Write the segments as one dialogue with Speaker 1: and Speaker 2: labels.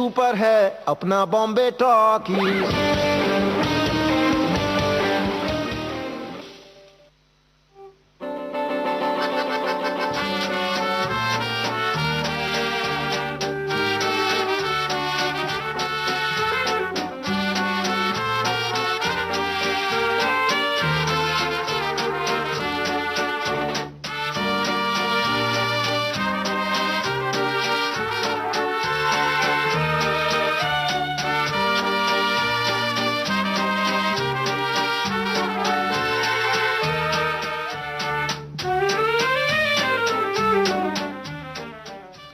Speaker 1: Super है अपना Bombay talkies.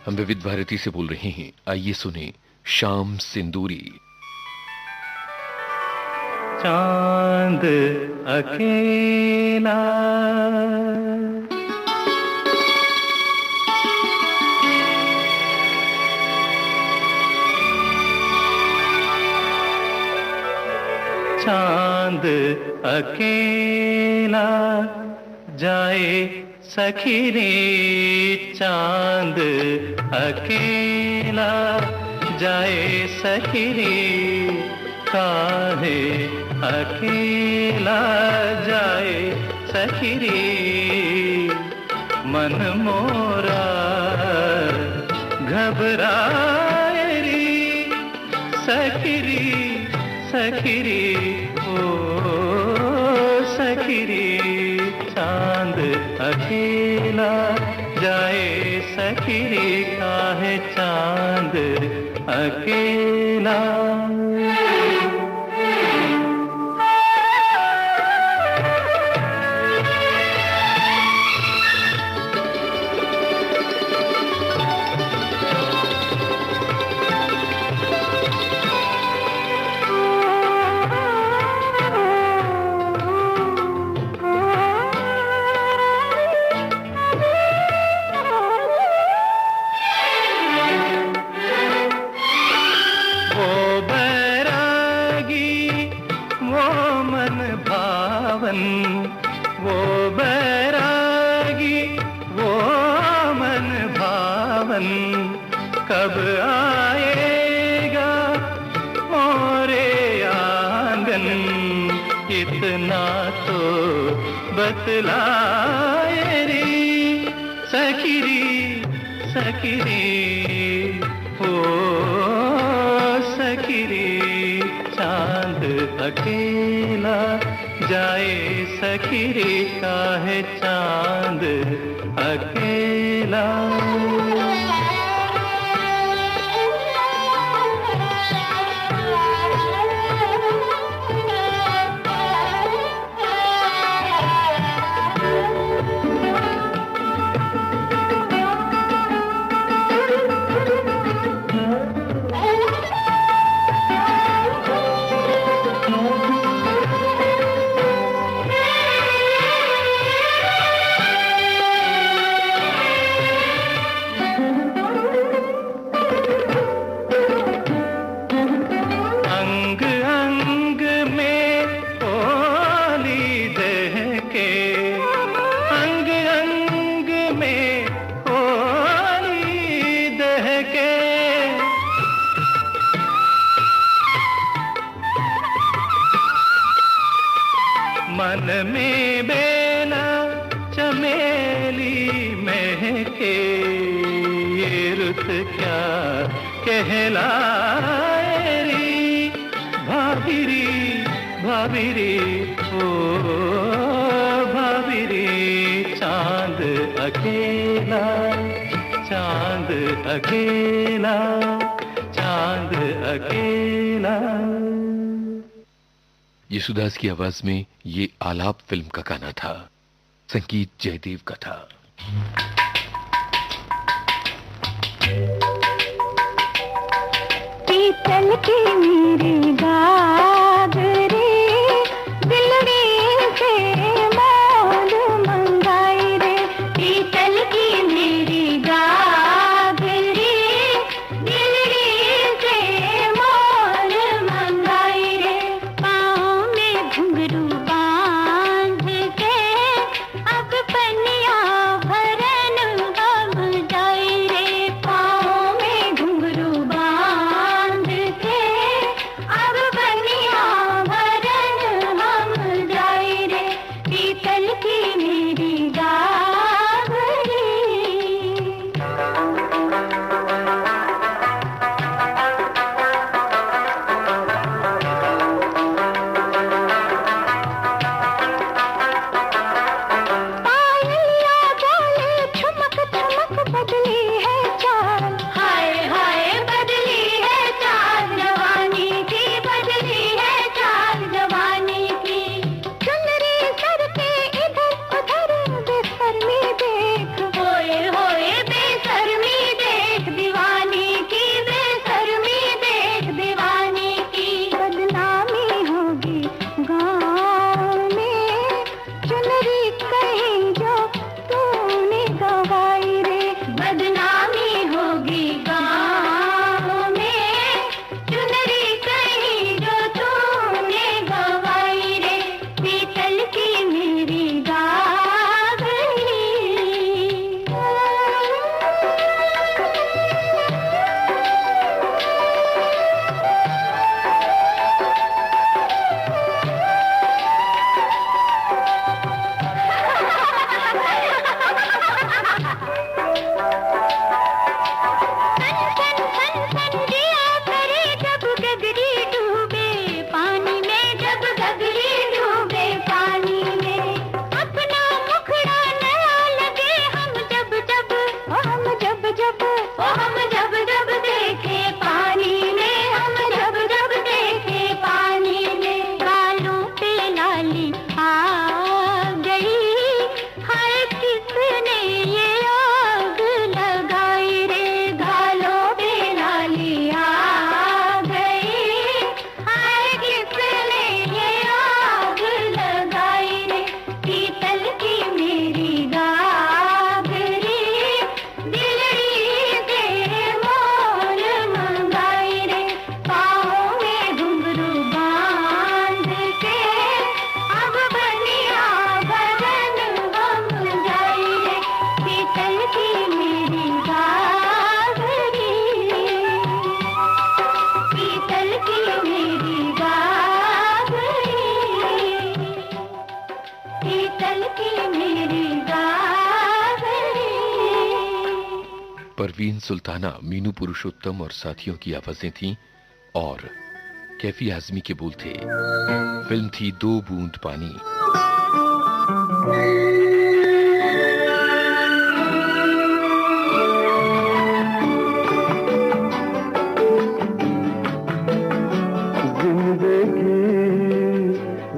Speaker 2: हम विविध भारती से बोल रहे हैं। आइए सुने शाम सिंदूरी।
Speaker 3: चांद अकेला चांद अकेला जाए सखी रे, चांद अकेला जाए सखी रे, काहे अकेला जाए सखी रे, मन मोरा घबराए रे सखी रे, सखी रे ओ सखी रे, चांद अकेला जाए सखी रे, काहे चांद अकेला। वो बैरागी वो मन भावन, कब आएगा मोरे आंगन, इतना तो बतलाए रे सखी रे, सखी रे ओ सखी रे, चांद अकेला जाए सखी रे, काहे चांद अकेला। मन में बेला चमेली महके, ये रुत क्या कहलाए रे भाभीरी, भाभीरी ओ भाभीरी, चांद अकेला, चांद अकेला, चांद अकेला।
Speaker 2: यशुदास की आवाज में ये आलाप फिल्म का गाना था। संगीत जयदेव का था।
Speaker 4: पीतल की मेरी गागरे, दिलड़ी से मोल मंगाई रे, पीतल की मेरी गागरे, दिलड़ी से मोल मंगाई रे, पाँव में घुंघरू बांध के अब पनिया भरन हम जाई रे, पाँव में घुंघरू बांध जब देखे पानी में, हम जब देखे पानी में, गालों पे लाली आ गई, हाय किसने ये आग लगाई रे, गालों पे लाली आ गई, हाय किसने ये आग लगाई रे, पीतल की मेरी दाग रे, दिलड़ी से मोल मंगाई रे, पाँव में घुंघरू बांध के, अब बनिया बदन बम जाई रे, पीतल की मेरी दाग रे, पीतल की मेरी दाग रे, पीतल की मेरी दाग रे।
Speaker 2: परवीन सुल्ताना, मीनू पुरुषोत्तम और साथियों की आवाजें थीं और कैफी आजमी के बोल थे। फिल्म थी दो बूंद पानी।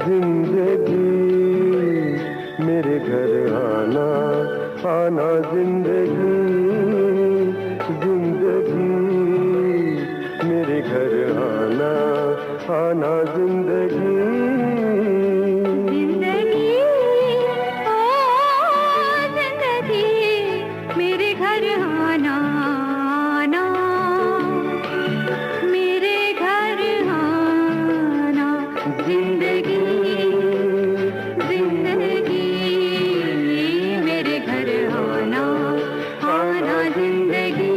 Speaker 5: जिंदगी मेरे घर आना आना, जिंदगी मेरे घर आना आना, जिंदगी
Speaker 4: ओ जिंदगी मेरे घर आना आना, मेरे घर आना, जिंदगी मेरे घर आना आना, जिंदगी।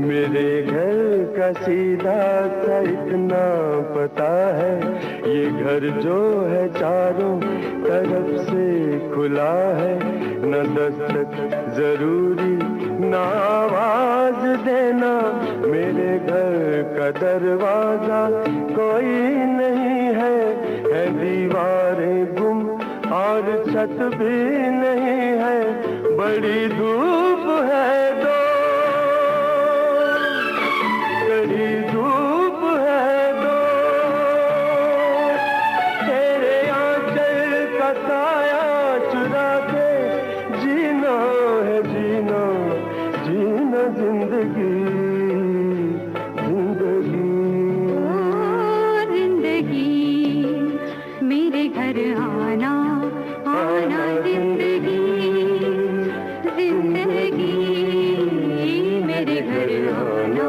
Speaker 5: मेरे घर का सीधा सा इतना पता है, ये घर जो है चारों तरफ से खुला है, न दस्तक जरूरी न आवाज देना, मेरे घर का दरवाजा कोई नहीं है दीवारें गुम और छत भी नहीं है, बड़ी धूप है दो, बड़ी धूप है दो, तेरे आंचल का साया चुरा के जीना है, जीना जीना जिंदगी
Speaker 4: मेरे घर आना आना, जिंदगी मेरे घर आना।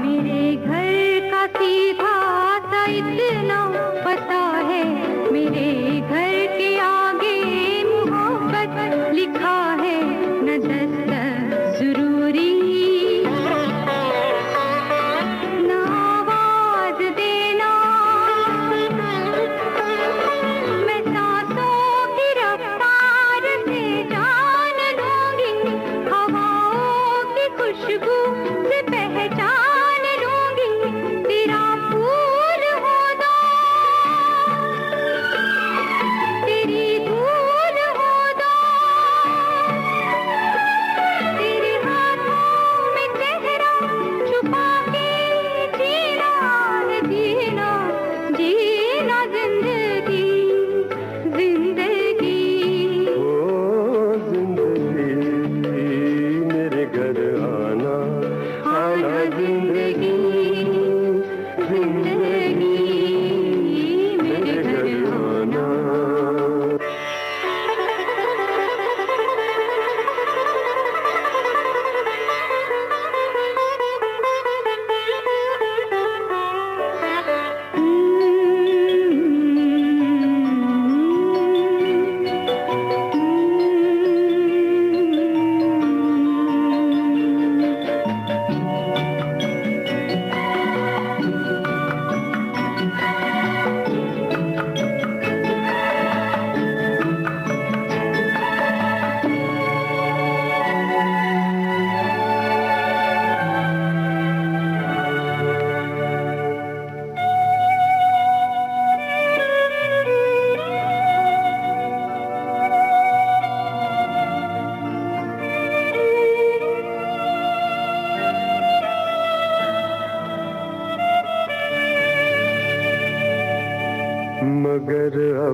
Speaker 4: मेरे घर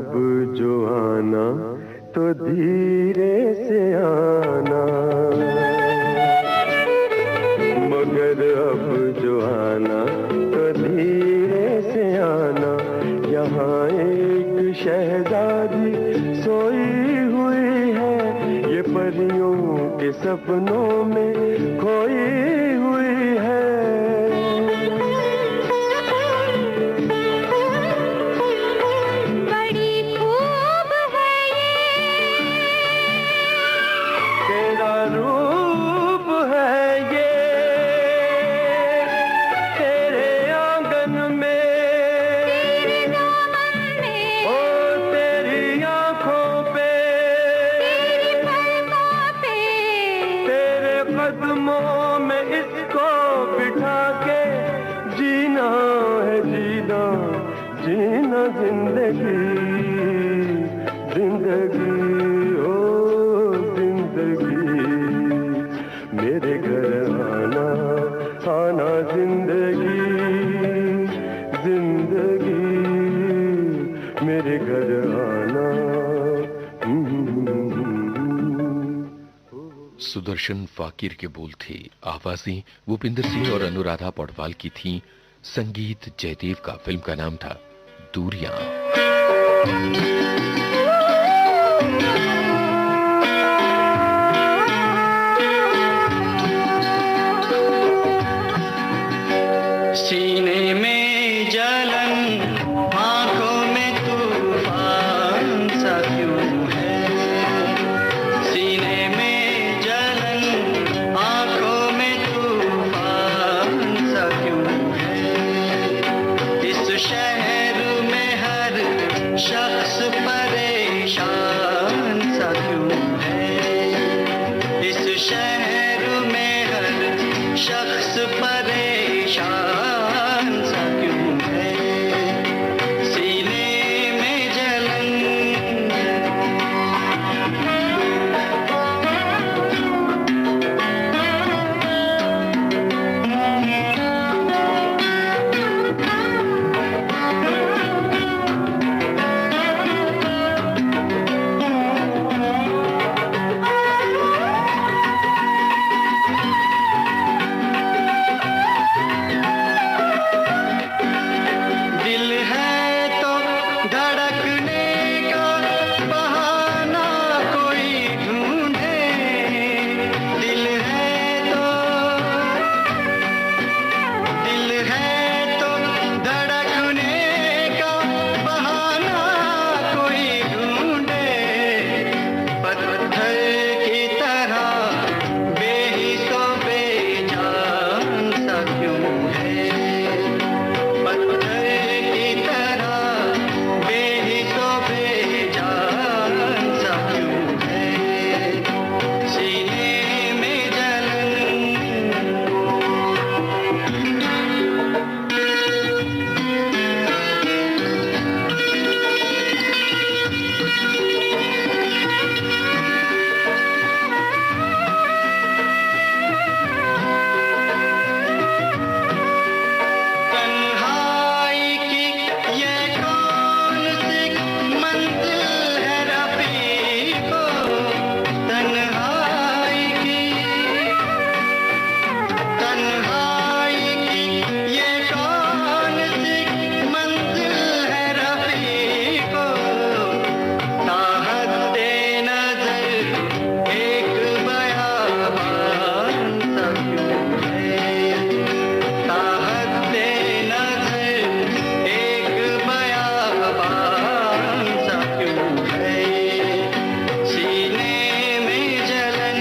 Speaker 5: अब जो आना तो धीरे से आना, मगर अब जो आना तो धीरे से आना। यहाँ एक शहजादी सोई हुई है, ये परियों के सपनों में खोई हुई है। कदमों में इसको बिठा के जीना है, जीना जीना जिंदगी, जिंदगी ओ जिंदगी। मेरे घर आना आना जिंदगी, जिंदगी मेरे घर आना।
Speaker 2: सुदर्शन फाकिर के बोल थे, आवाजें भूपिंदर सिंह और अनुराधा पौडवाल की थीं, संगीत जयदेव का। फिल्म का नाम था दूरियां।
Speaker 3: सीने में जलन, आंखों में तूफान सा क्यों है, सीने में जलन, आंखों में तूफान सा क्यों है। इस शहर में हर शख्स परेशान सा क्यों है, इस शहर में हर शख्स परेशान सा क्यों है। सीने में जलन, दिल है तो धड़कने का बहाना कोई ढूंढे, दिल है तो धड़कने का बहाना कोई ढूंढे। पत्थर की तरह बेहिसो बेजान सा क्यों है, पत्थर की तरह बेहिसो बेजान सा क्यों है। सीने में जलन, तन्हाई की ये कौन सी मंजिल है रफीको, तन्हाई की ये कौन सी मंजिल है रफीको। ताहत नजर एक बयाबान सा क्यों है, ताहत नजर एक बयाबान सा क्यों है। सीने में जलन,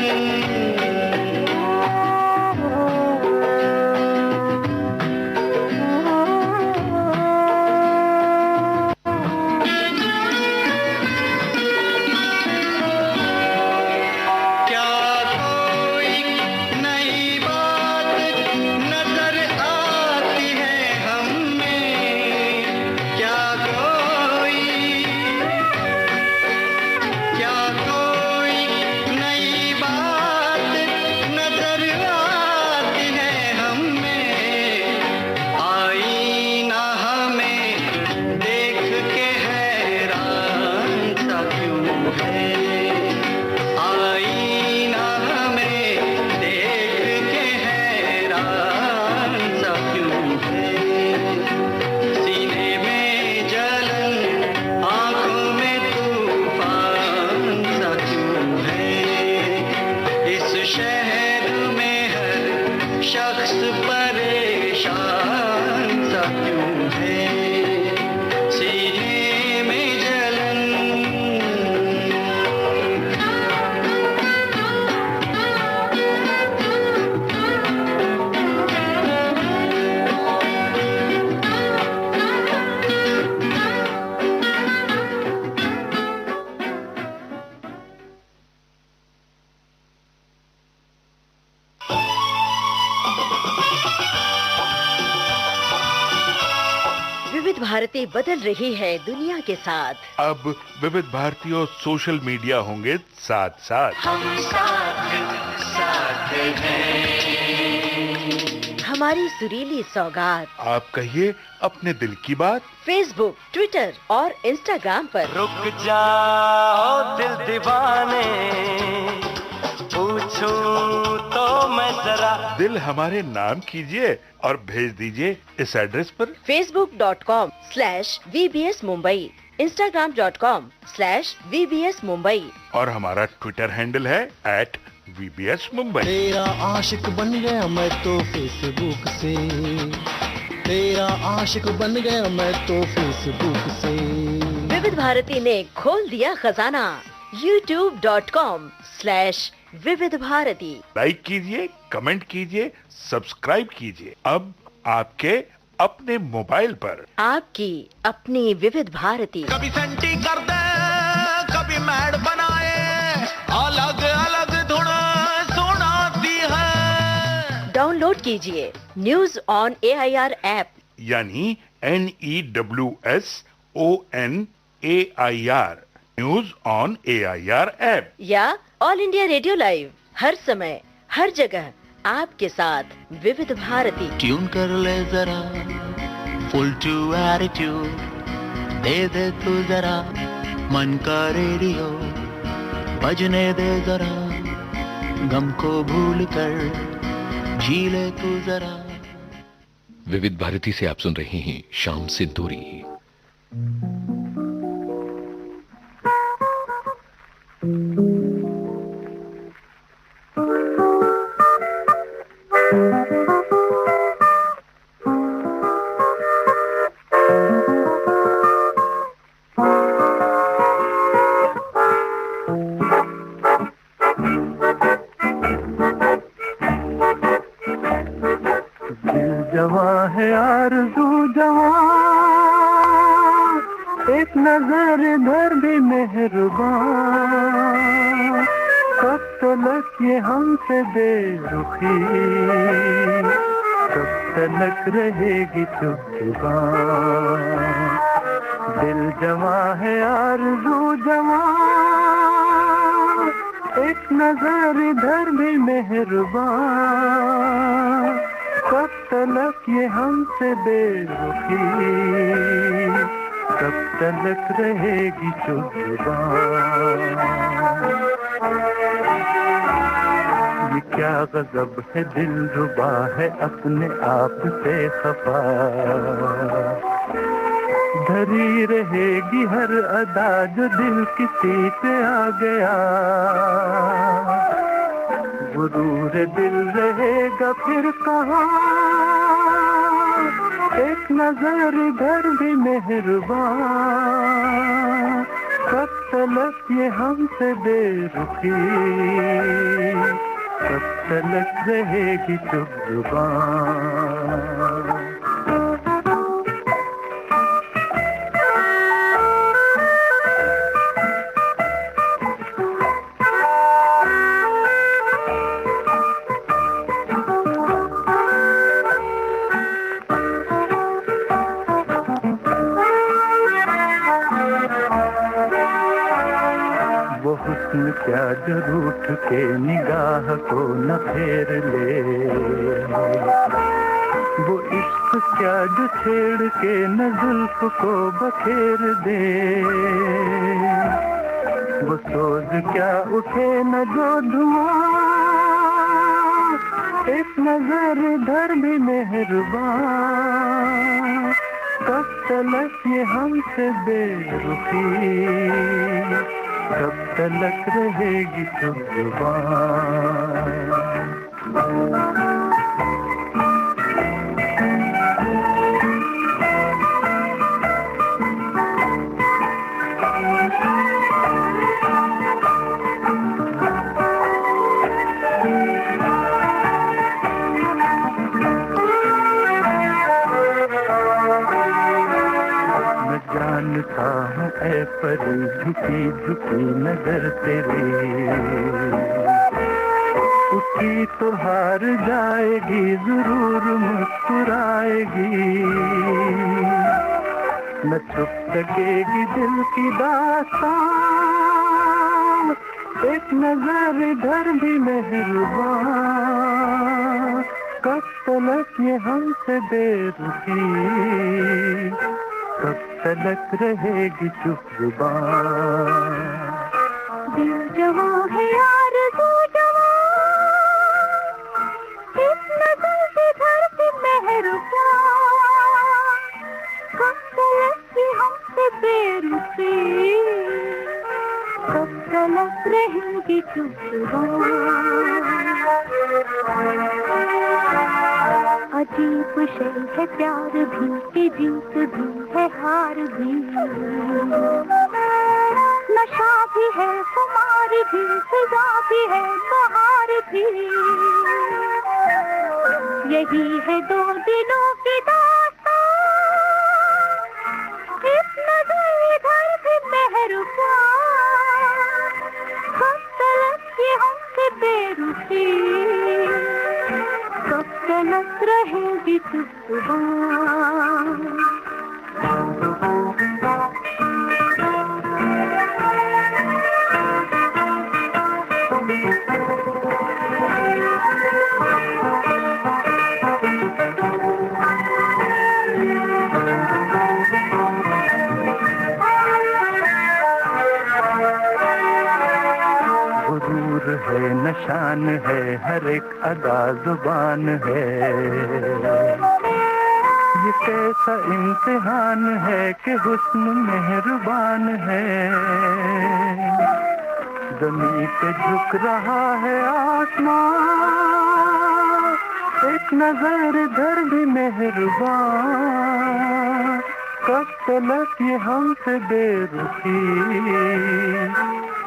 Speaker 3: परेशान सा क्यों है सीने में जलन
Speaker 6: विविध भारती बदल रही है दुनिया के साथ।
Speaker 7: अब विविध भारती और सोशल मीडिया होंगे साथ साथ।
Speaker 3: हम साथ हैं
Speaker 6: हमारी सुरीली सौगात
Speaker 7: आप कहिए अपने दिल की बात।
Speaker 6: फेसबुक, ट्विटर और इंस्टाग्राम पर।
Speaker 3: रुक जाओ दिल दीवाने पूछूं तो मैं जरा
Speaker 7: दिल हमारे नाम कीजिए और भेज दीजिए इस एड्रेस पर।
Speaker 6: facebook.com/VBS Mumbai, Instagram.com/VBS Mumbai
Speaker 7: और हमारा ट्विटर हैंडल है @VBS Mumbai।
Speaker 1: तेरा आशिक बन गया मैं तो फेसबुक से, तेरा आशिक बन गया मैं तो फेसबुक से।
Speaker 6: विविध भारती ने खोल दिया खजाना youtube.com/विविध भारती।
Speaker 7: लाइक कीजिए, कमेंट कीजिए, सब्सक्राइब कीजिए। अब आपके अपने मोबाइल पर
Speaker 6: आपकी अपनी विविध भारती।
Speaker 1: कभी सेंटी कर दे, कभी मैड बनाए, अलग अलग धुन सुनाती है।
Speaker 6: डाउनलोड कीजिए न्यूज ऑन AIR ऐप
Speaker 7: यानी NEWSONAIR news on AIR app
Speaker 6: या ऑल इंडिया रेडियो लाइव, हर समय हर जगह आपके साथ विविध भारती।
Speaker 3: ट्यून कर ले जरा फुल टू एटीट्यूड दे दे तू जरा मन का रेडियो बजने दे जरा गम को भूल कर जी ले तू जरा।
Speaker 2: विविध भारती से आप सुन रहे हैं शाम सिंदूरी।
Speaker 5: जवां है आरज़ू जवां, एक नजर इधर भी मेहरबान, कब तलक ये हमसे बेरुखी, कब तलक रहेगी चुप जुबान। दिल जवां है आरज़ू जवां, एक नजर इधर भी मेहरबान, कब तलक ये हमसे बेरुखी, कब तलक रहेगी चुप जुबान। ये क्या गज़ब है दिलरुबा है अपने आप से खफा, धरी रहेगी हर अदा जो दिल किसी पे आ गया, गुरूर दिल रहेगा फिर कहाँ, एक नजर इधर भी मेहरबान, कब तलक ये हमसे बेरुखी, कब तलक रहेगी चुप जुबान। क्या जो रूठ के निगाह को न फेर ले, वो इश्क क्या जो छेड़ के न जुल्फ को बखेर दे, वो सोच क्या उठे न जो धुआं, एक नजर इधर भी मेहरबान, कब तलक ये हमसे बेरुखी, कब तलक रहेगी चुप जुबान। ऐ परी झुकी झुकी नजर तेरी, उसकी तो हार जाएगी जरूर मुस्कुराएगी, न छुप सकेगी दिल की दास्तां, एक नजर इधर भी मेहरबान, कब तलक ये हमसे बेरुखी, कब तलक रहेगी चुप जुबान।
Speaker 4: दिल जवां है यार तू जवां, इस नजर से धरती मेहरबान, कब तलक ये हमसे बेरुखी, कब तलक रहेगी चुप जुबान। अजीब शय है प्यार भी कि जीत भी है हार भी, नशा भी है खुमार भी सजा भी है बहार भी, यही है दो दिलों की दास्तां, इस नजर इधर भी मेहरबान, कब तलक ये हमसे बेरुखी, कब तलक रहेगी चुप जुबान।
Speaker 5: गुरूर है निशान है हर एक अदा जुबान है, ये कैसा इम्तिहान है कि हुस्न मेहरबान है, ज़मीं पे झुक रहा है आसमान, एक नजर इधर भी मेहरबान, कब तलक ये हमसे बेरुखी,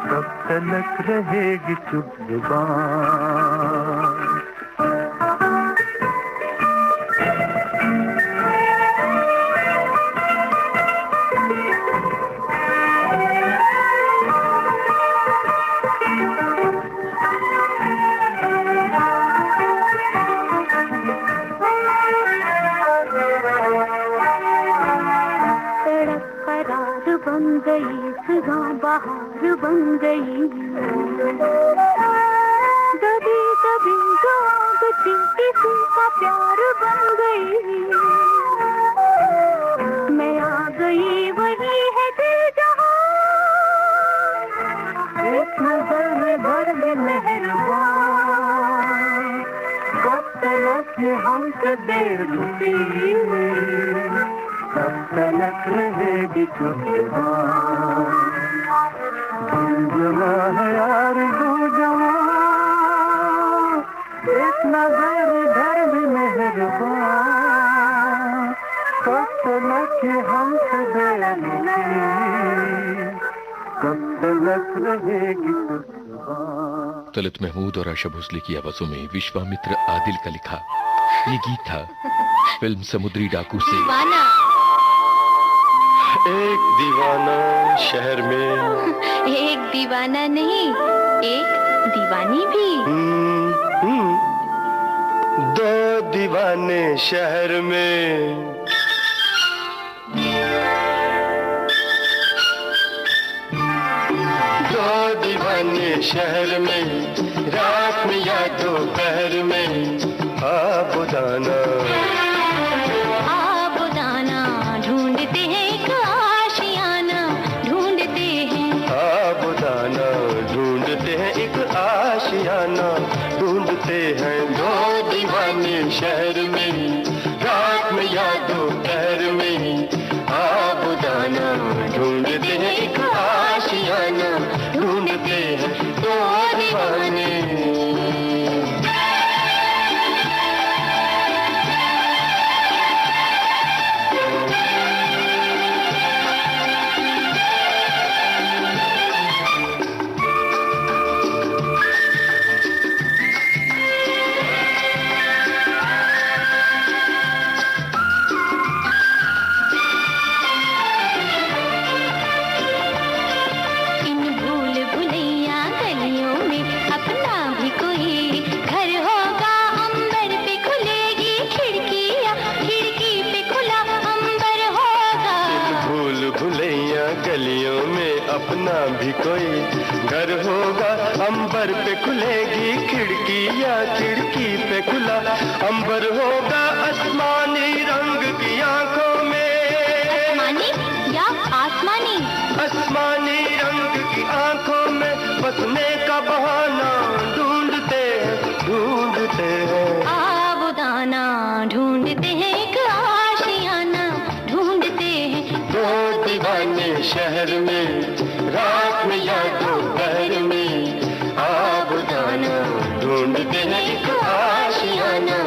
Speaker 5: कब तलक रहेगी चुप जुबान।
Speaker 4: सड़क करार बन गई, सुबह बहार बन गई, कभी कभी गागती किसी का प्यार बन गई, मैं आ गई वही है दिल जहां,
Speaker 5: एक नजर में भर में मेहरबान, कब तलक ये हमसे बेरुखी, कब तलक रहेगी चुप जुबान। दिल जवां है यार दो जवां, एक नजर इधर भी मेहरबान, कब तलक ये हमसे बेरुखी, कब तलक रहेगी चुप जुबान।
Speaker 2: तलत महमूद और आशा भोसले की आवाजों में विश्वामित्र आदिल का लिखा ये गीत था फिल्म समुद्री डाकू से।
Speaker 1: एक दीवाना शहर में,
Speaker 8: एक दीवाना नहीं, एक दीवानी भी।
Speaker 1: दो दीवाने शहर में, दो दीवाने शहर में, रात में या दोपहर में, आबुदाना
Speaker 8: आबुदाना ढूंढते हैं एक आशियाना, ढूंढते हैं
Speaker 1: आबुदाना ढूंढते हैं एक आशियाना, ढूंढते हैं दो दीवाने शहर में, रात में या दोपहर में, आबुदाना ढूंढते हैं एक आशियाना, ढूंढते हैं दो दीवाने। ना भी कोई घर होगा। अंबर पे खुलेगी खिड़की या खिड़की पे खुला अंबर होगा। आसमानी रंग की आंखों में,
Speaker 8: आसमानी या आसमानी,
Speaker 1: आसमानी रंग की आंखों में बसने का बहाना ढूंढते हैं।
Speaker 8: आबुदाना ढूंढते हैं, एक आशियाना ढूंढते हैं।
Speaker 1: दो दीवाने शहर में रात में या दोपहर में आबुदाना ढूंढते हैं, एक आशियाना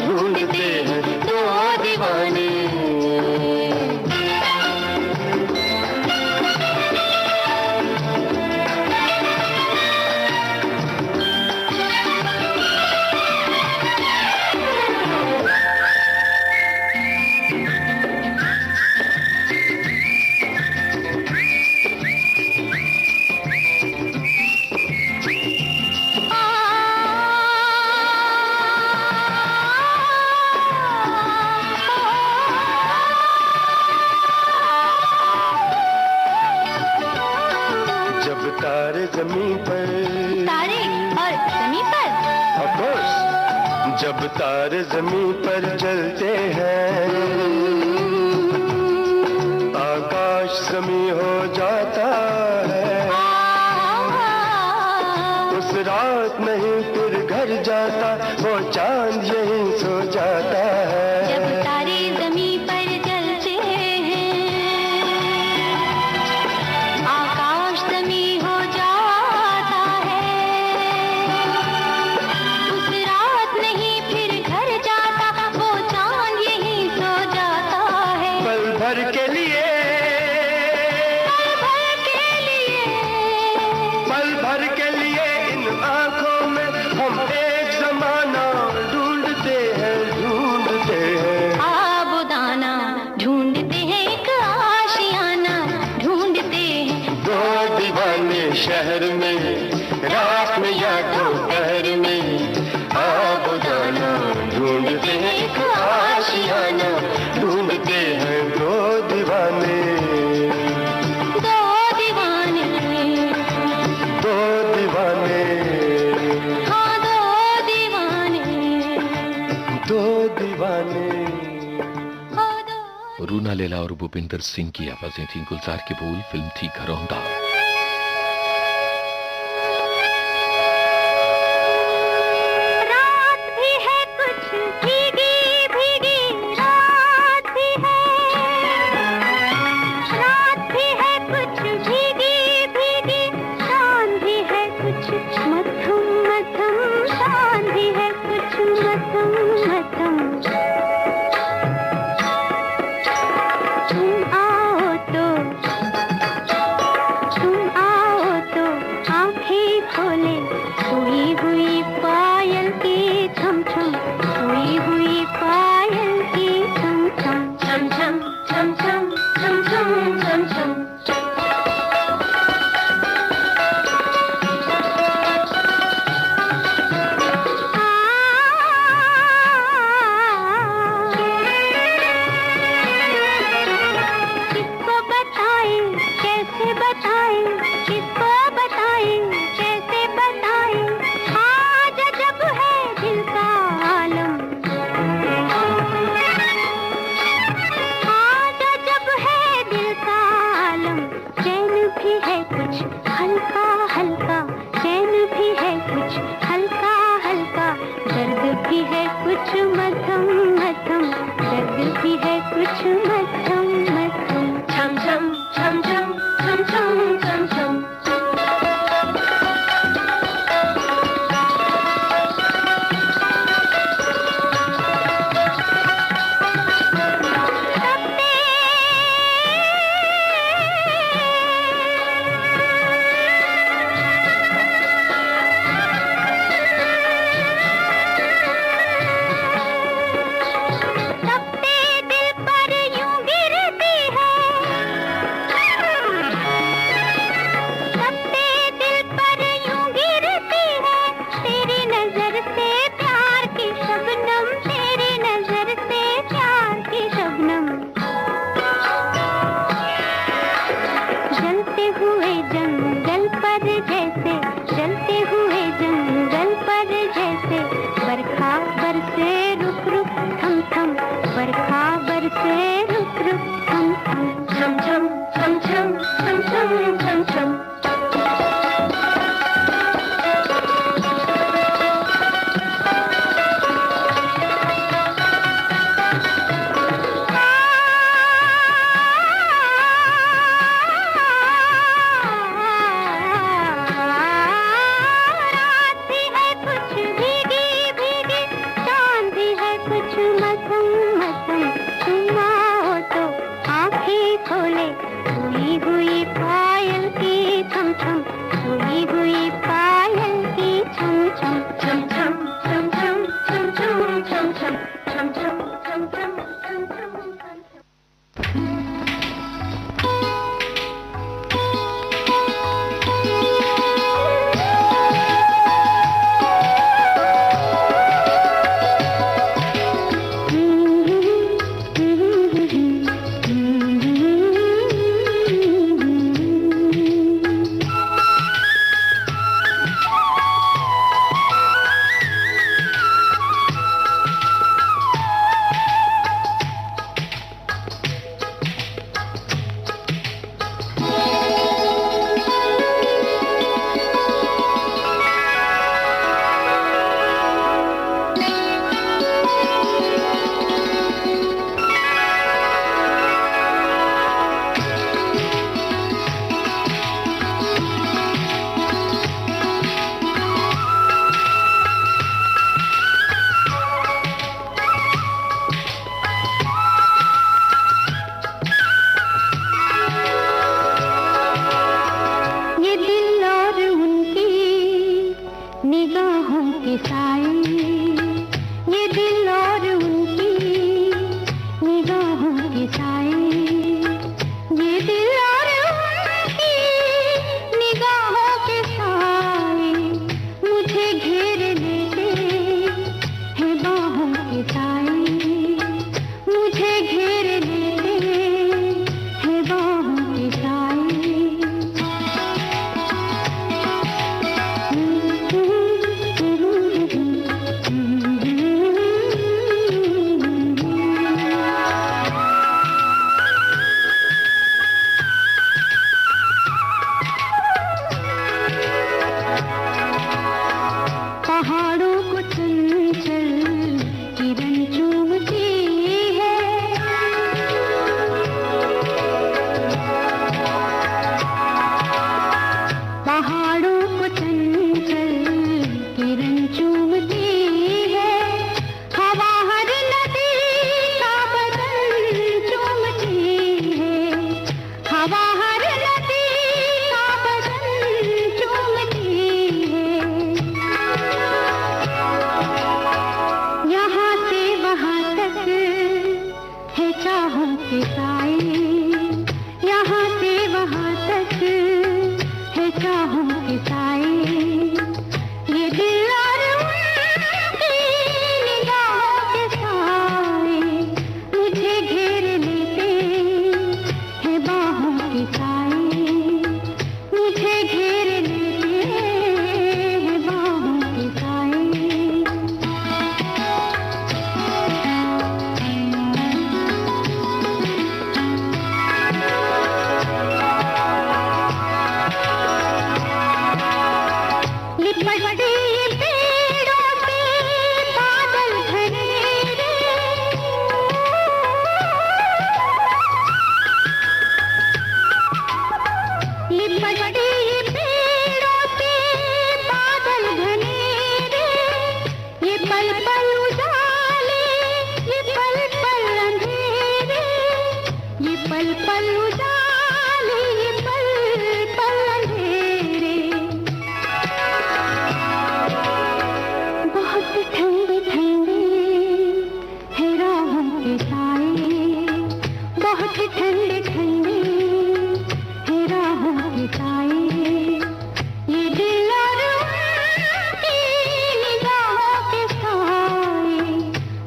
Speaker 1: ढूंढते हैं दो दीवाने। तारे जमीन पर,
Speaker 8: तारे और जमीन पर,
Speaker 1: of course, जब तारे जमीन पर चलते हैं आकाश जमीन हो जाता है। उस रात नहीं फिर घर जाता वो चांद यहीं सो जाता है।
Speaker 8: जब तारे जमीन पर चलते हैं आकाश जमीन हो जाता है। उस रात नहीं फिर घर जाता वो चांद यहीं सो जाता है।
Speaker 1: पल भर के लिए, पल भर के लिए इन आंखों में हम एक जमाना ढूंढते हैं।
Speaker 8: आबुदाना ढूंढते हैं, एक आशियाना ढूंढते हैं।
Speaker 1: दो दीवाने शहर में रात में या दोपहर में आबुदाना ढूंढते हैं, एक आशियाना ढूंढते हैं दो दीवाने।
Speaker 8: दो दीवाने,
Speaker 1: दो दीवाने,
Speaker 8: हाँ दो दीवाने,
Speaker 1: दो दीवाने।
Speaker 8: हाँ दो।
Speaker 2: रूना लैला और भूपिंदर सिंह की आवाजें थी, गुलजार के बोल, फिल्म थी घरौंदा।
Speaker 4: रात भी है कुछ भीगी भीगी, रात भी है, रात भी है कुछ भीगी भीगी, शाम भी है कुछ मध्यम मध्यम, शाम भी है कुछ मध्यम मध्यम। तुम आओ तो थम, बरखा बरसे रुक रुक थम थम, छम छम छम छम छम छम छम छम।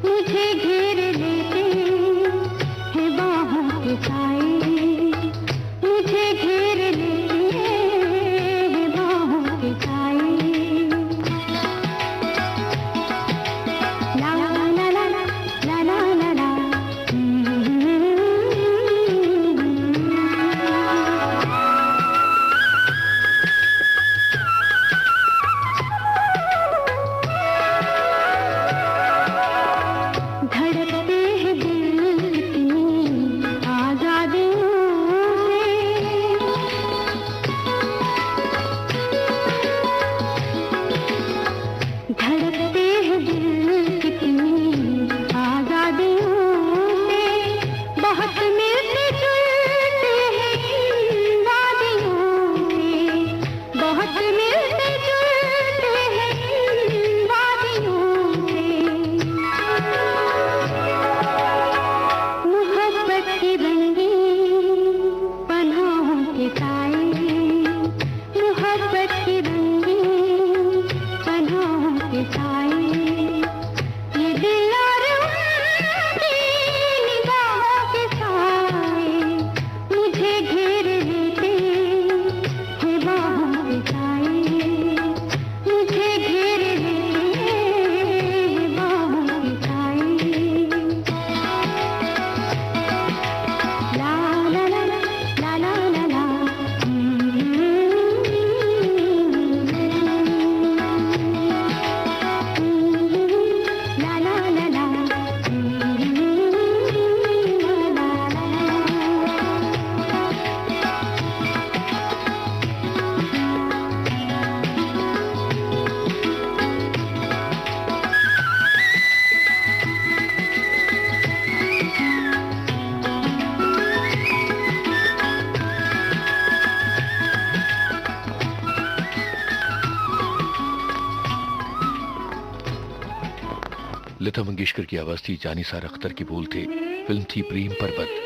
Speaker 4: मुझे घेर लेते हैं बाहों के साए।
Speaker 2: लता मंगेशकर की आवाज थी, जानिसार अख्तर के बोल थे। फिल्म थी प्रेम पर्वत।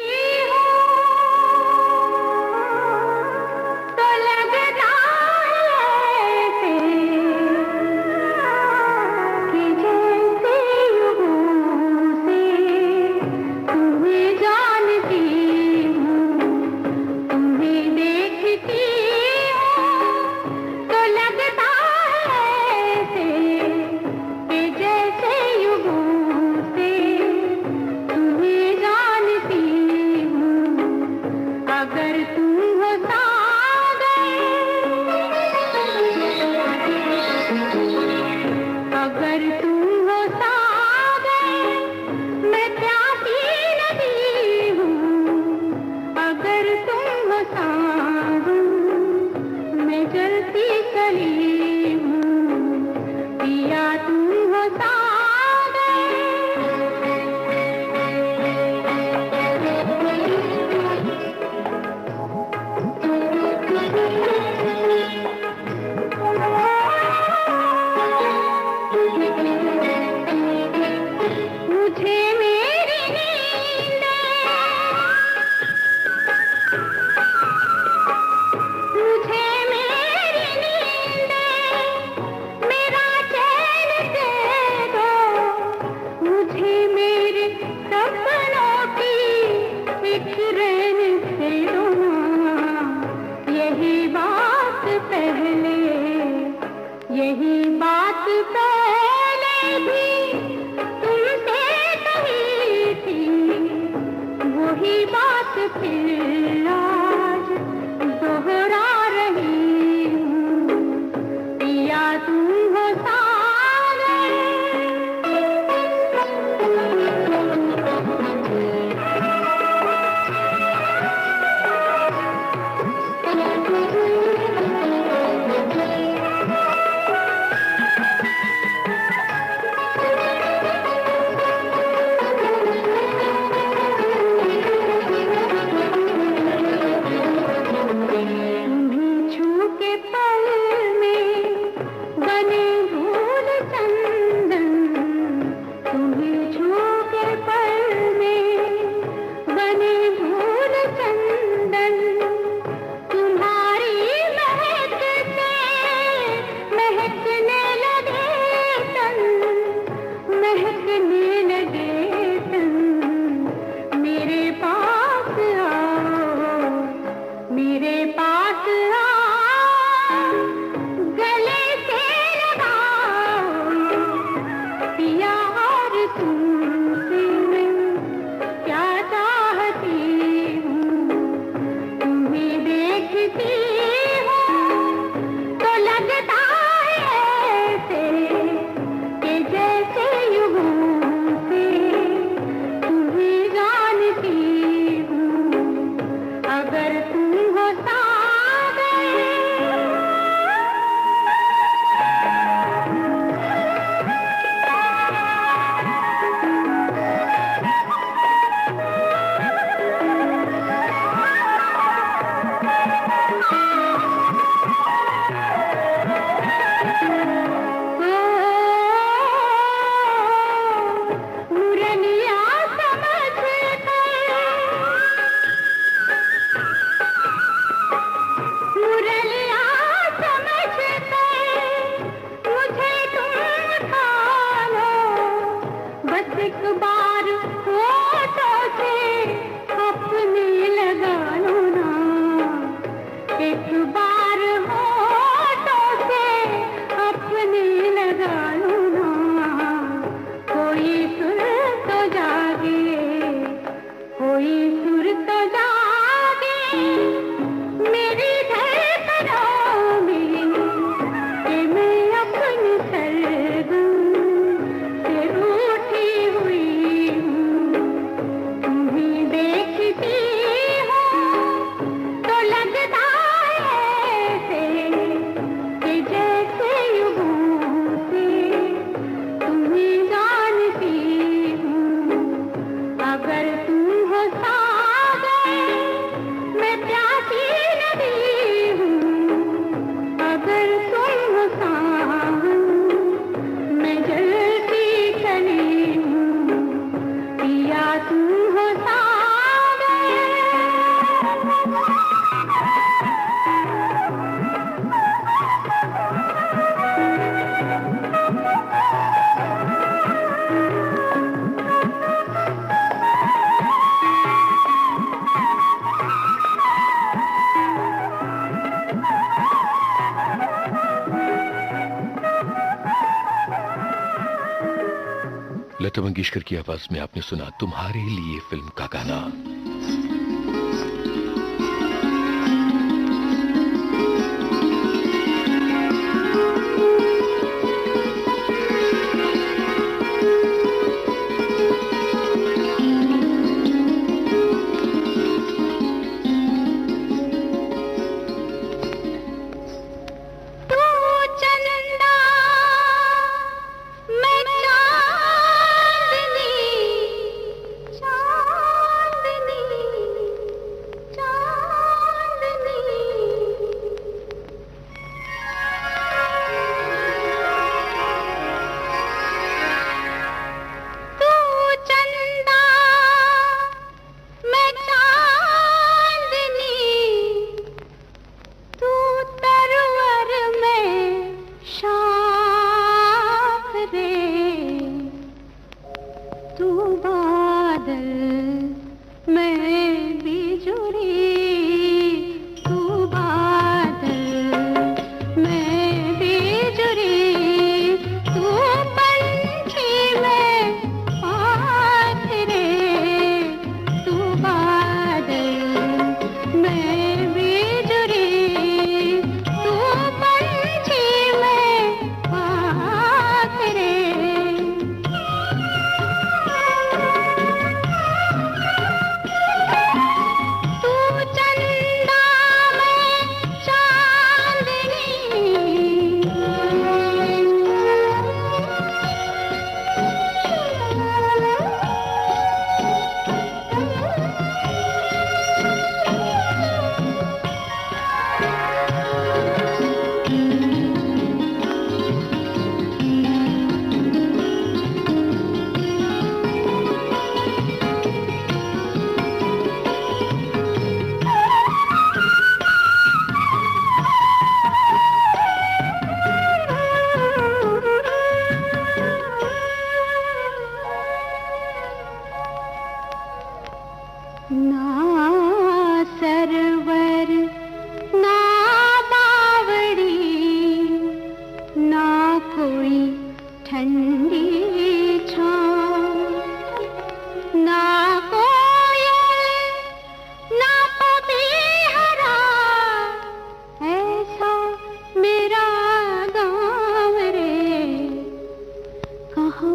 Speaker 4: तुम हो सागर
Speaker 2: लता मंगेशकर की आवाज में आपने सुना तुम्हारे लिए फिल्म का गाना।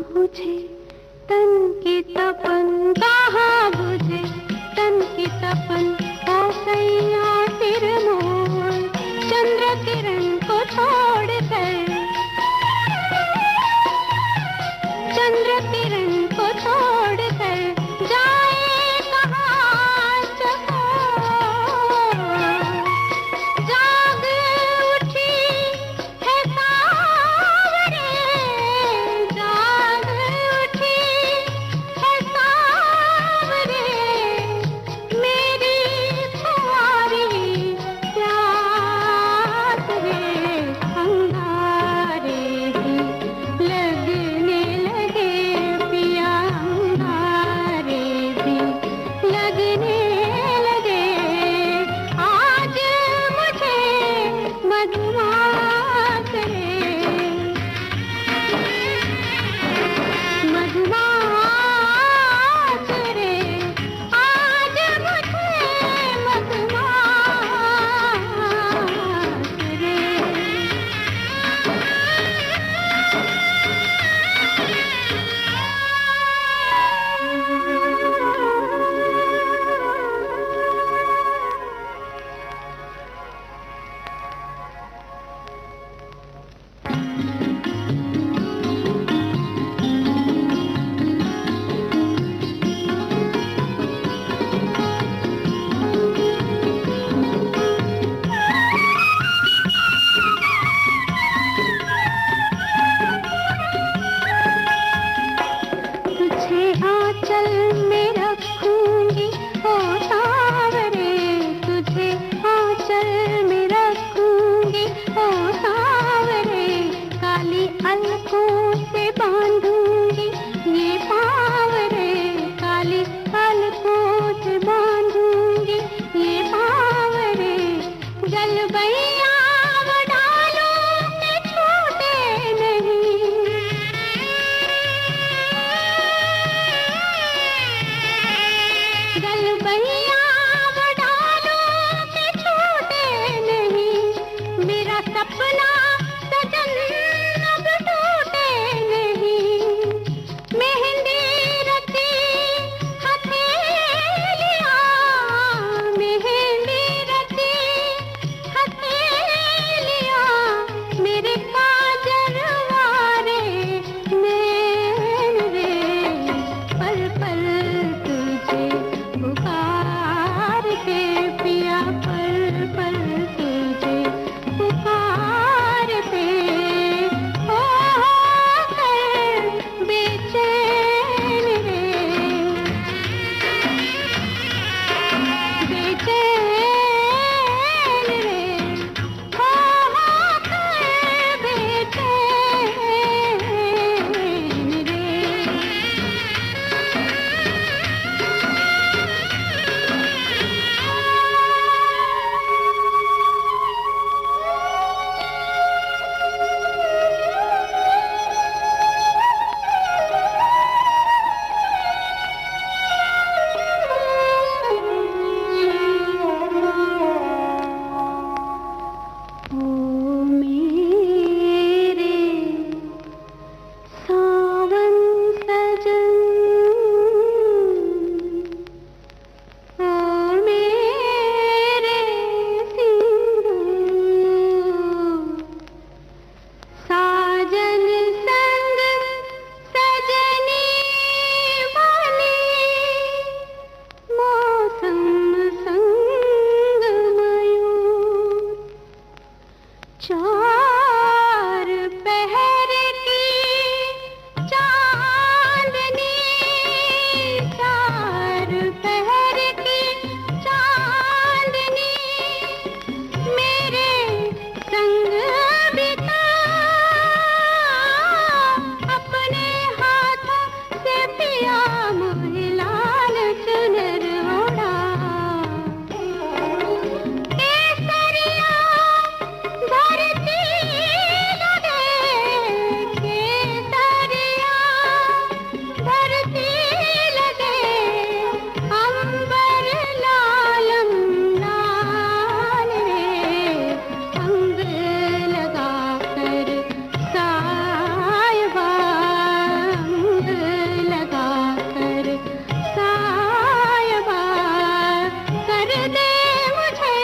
Speaker 4: बुझे तन की तपन, कहाँ बुझे तन की पलकों से बांधूंगी ये बावरे गलबैया वो डालों के छूटे नहीं। गलबैया वो डालों के छूटे नहीं। मेरा सपना सजन अब टूटे नहीं। मेहंदी रची हथेलियां, मेहंदी रची हथेलियां, मेरे काजल वारे नैन रे पल पल तुझे पुकारते पिया, पल पल तुझे पुकारते हो कर बेचैन रे, बेचैन रे हो कर बेचैन रे। ओ मेरे सावन सजन, ओ मेरे सिंदूर, साजन संग सजनी वाली, मौसम संग मयूर, चार पहर की चांदनी, चार पहर की चांदनी, मेरे संग बिता अपने हाथों से पिया मोहे लाल चुनर ओढ़ा। केसरिया धरती लगे, केसरिया धरती लगे, अंबर लालम लाल रे, अंग लगा कर सायबा, अंग लगा कर सायबा, कर दे मुझे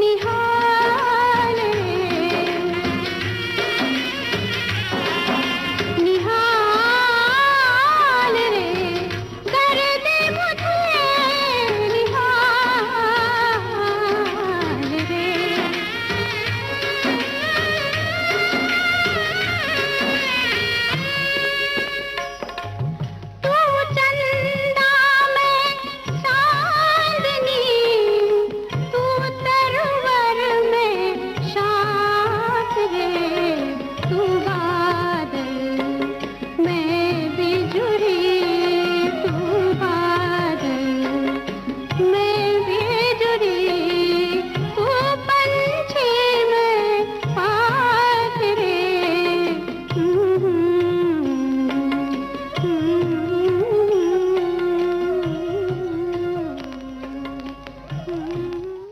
Speaker 4: निहाल रे, निहाल रे, कर दे मुझे निहाल रे। तू चंदा में चांदनी, तू तरवर में शाख रे, तू बादल मैं बिजुरी, तू बादल मैं बिजुरी, तू पंछी में पाख रे।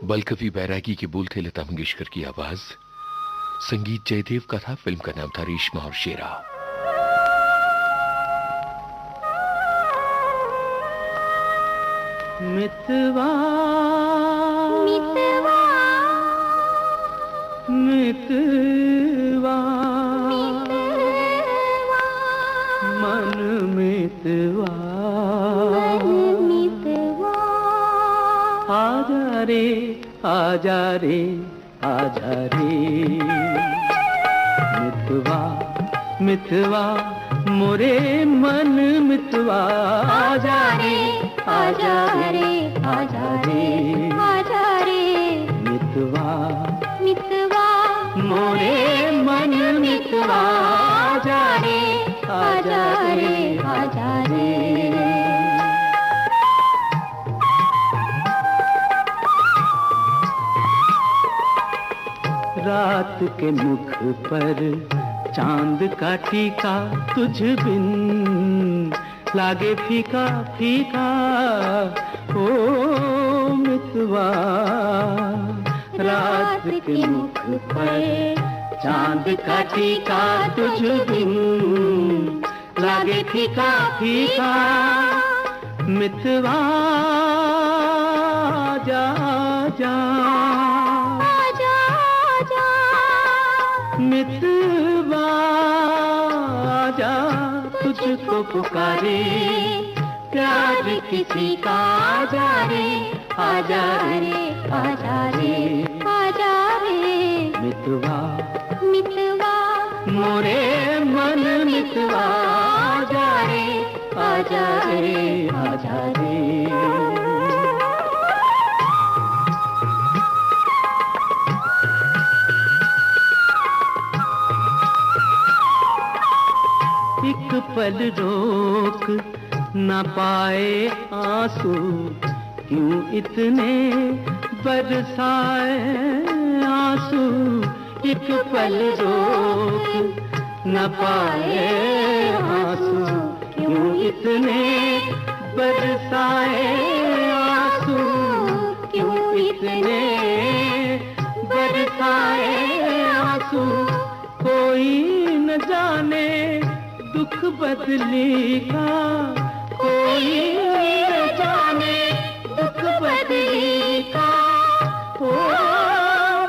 Speaker 2: बलकवि बैरागी के बोल थे लता मंगेशकर की आवाज, संगीत जयदेव का था, फिल्म का नाम था रेशमा और शेरा।
Speaker 5: मितवा
Speaker 4: मितवा
Speaker 5: मितवा
Speaker 4: मितवा,
Speaker 5: मन मितवा,
Speaker 4: मितवा
Speaker 5: आजा रे आजा रे आजा रे, मितवा मितवा मोरे मन मितवा, आजा रे आजा रे आजा रे,
Speaker 4: आजा रे
Speaker 5: मितवा
Speaker 4: मितवा
Speaker 5: मोरे मन मितवा, आजा रे आजा रे आजा रे। रात के मुख पर चांद का टीका तुझ बिन लागे फीका फीका ओ मितवा। रात के मुख पर चांद का टीका तुझ बिन लागे फीका फीका मितवा। जा जा मितवा जा तुझको पुकारे प्यार किसी का। आजा रे आजा रे आजा रे आजा रे मितवा मितवा मोरे मन मितवा। आजा रे आजा रे आजा रे। एक पल रोक न पाए आंसू क्यों इतने बरसाए आंसू। एक पल रोक न पाए आंसू क्यों इतने बरसाए आंसू। क्यों इतने बरसाए आंसू। कोई न जाने दुख बदली का। कोई न जाने दुख बदली का। ओ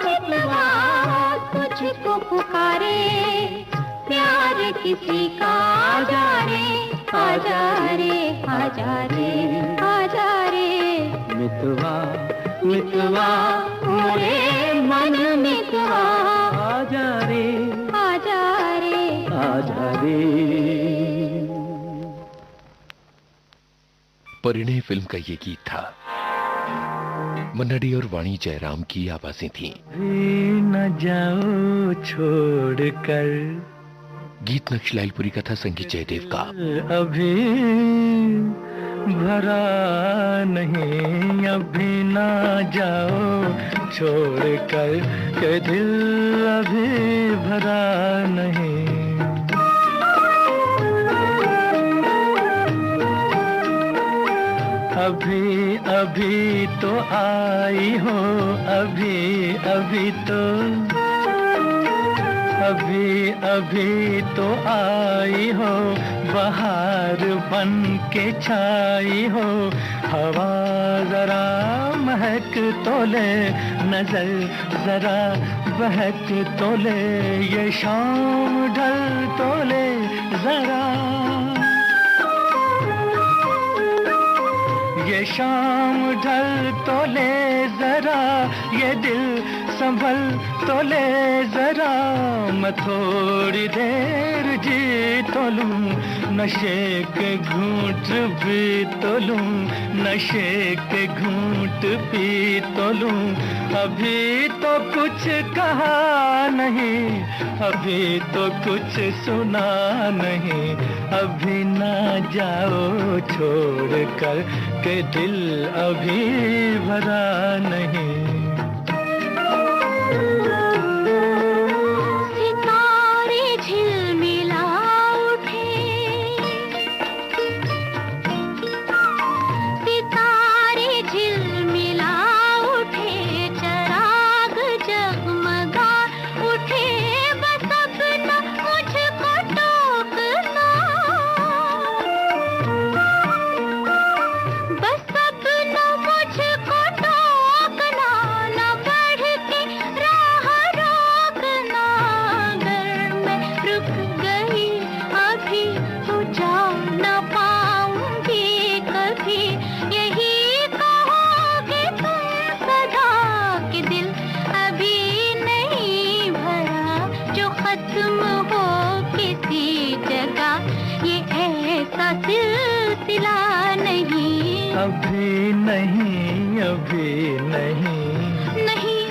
Speaker 5: मितवा तुझको पुकारे प्यार किसी का। आजा रे आजा रे आजा रे आजा रे मितवा मितवा मोरे मन मितवा। आजा रे आजा रे आजा रे।
Speaker 2: परिणय फिल्म का ये गीत था। मन्ना डे और वाणी जयराम की आवाजें थीं।
Speaker 5: न जाओ छोड़ कर।
Speaker 2: गीत नक्श लालपुरी का था, संगीत जयदेव का।
Speaker 5: अभी भरा नहीं अभी ना जाओ छोड़ कर के दिल अभी भरा नहीं। अभी अभी तो आई हो अभी अभी तो। अभी अभी तो आई हो बहार बन के छाई हो। हवा जरा महक तो ले नजर जरा बहक तो ले। ये शाम ढल तो ले जरा। ये शाम ढल तो ले जरा। ये दिल संभल तो ले जरा। मैं थोड़ी देर जी तो लूं नशे के घूंट भी तो लूं। नशे के घूंट पी तो लूं। अभी तो कुछ कहा नहीं अभी तो कुछ सुना नहीं। अभी ना जाओ छोड़ कर के दिल अभी भरा नहीं। अभी नहीं अभी नहीं
Speaker 8: नहीं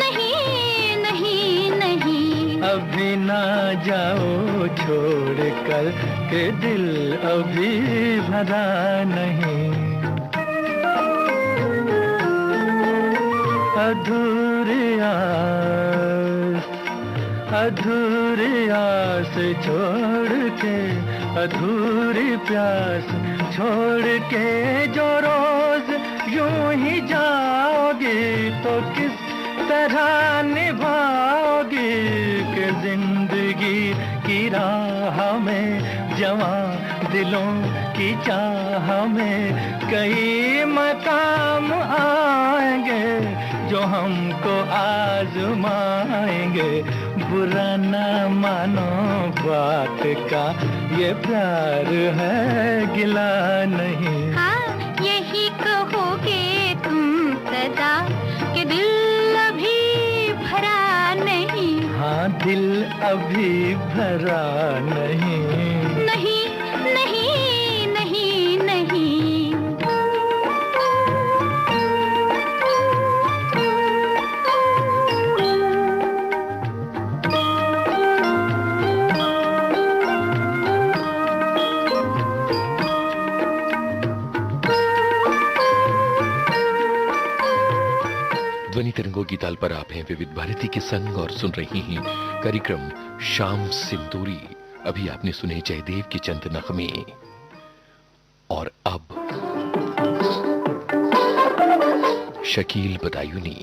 Speaker 8: नहीं नहीं नहीं।
Speaker 5: अभी ना जाओ छोड़ कर के दिल अभी भरा नहीं। अधूरी आस अधूरी आस छोड़ के, अधूरी प्यास छोड़ के जो रोज यूं ही जाओगी तो किस तरह निभाओगी कि जिंदगी की राह में जवां दिलों की चाह में कई मकाम आएंगे जो हमको आजमाएंगे। बुरा न मानो बात का, ये प्यार है गिला नहीं।
Speaker 8: हाँ यही कहोगे तुम सदा कि दिल अभी भरा नहीं।
Speaker 5: हाँ दिल अभी भरा नहीं।
Speaker 8: नहीं नहीं नहीं नहीं।
Speaker 2: ध्वनि तरंगों की ताल पर आप हैं विविध भारती के संग और सुन रही हैं कार्यक्रम शाम सिंदूरी। अभी आपने सुने जयदेव के चंद नगमे और अब शकील बदायूनी।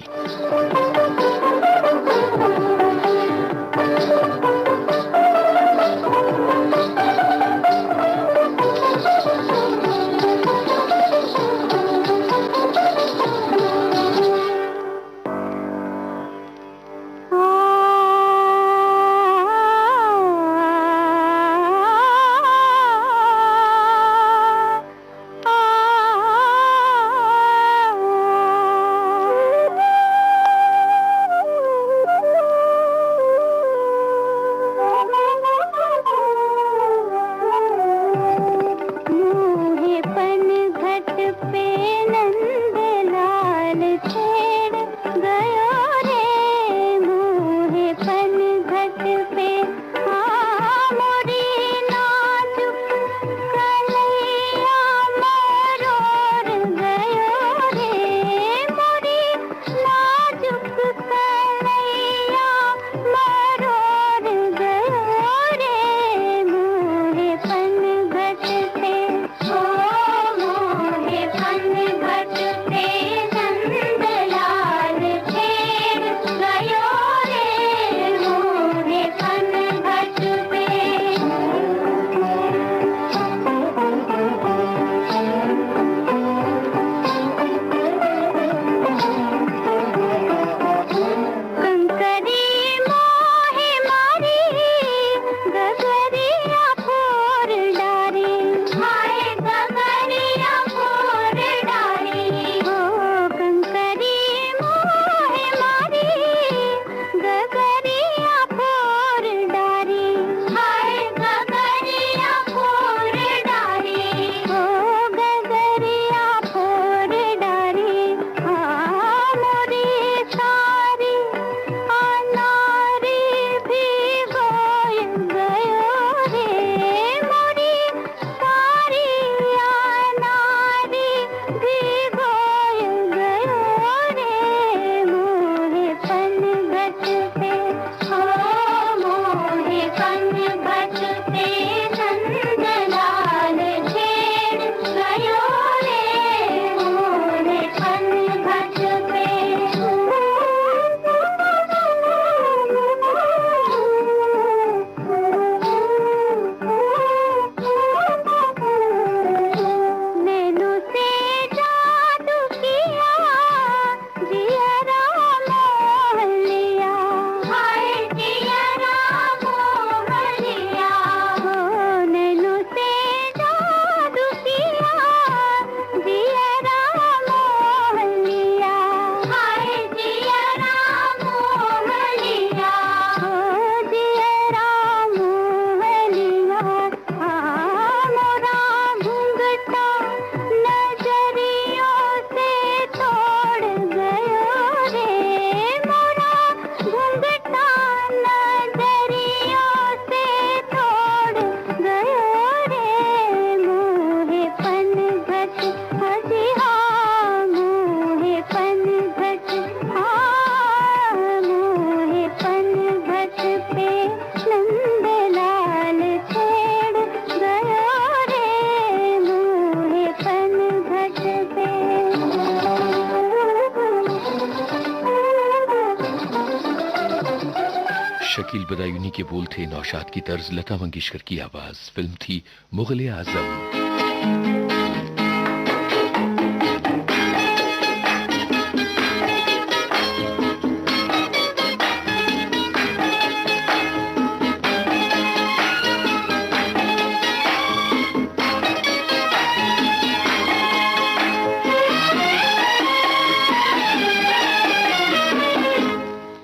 Speaker 2: शकील बदायूनी के बोल थे, नौशाद की तर्ज, लता मंगेशकर की आवाज। फिल्म थी मुगले आजम।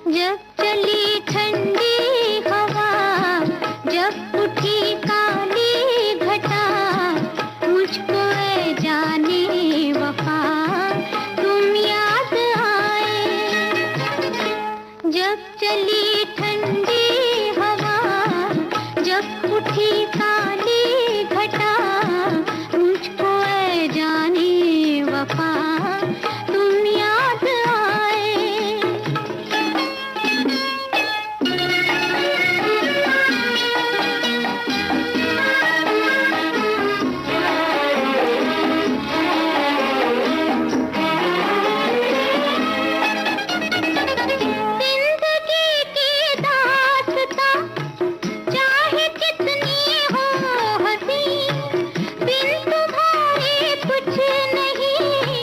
Speaker 8: जब चली ठंडी हवा, जब उठी काली घटा, मुझको ऐ जाने वफा तुम याद आए। जब चली ठंडी हवा, जब उठी काली घटा, मुझको ऐ जाने वफा तुम याद आए। जिंदगी की दास्तां चाहे कितनी हो हंसी, बिन तुम्हारे कुछ नहीं,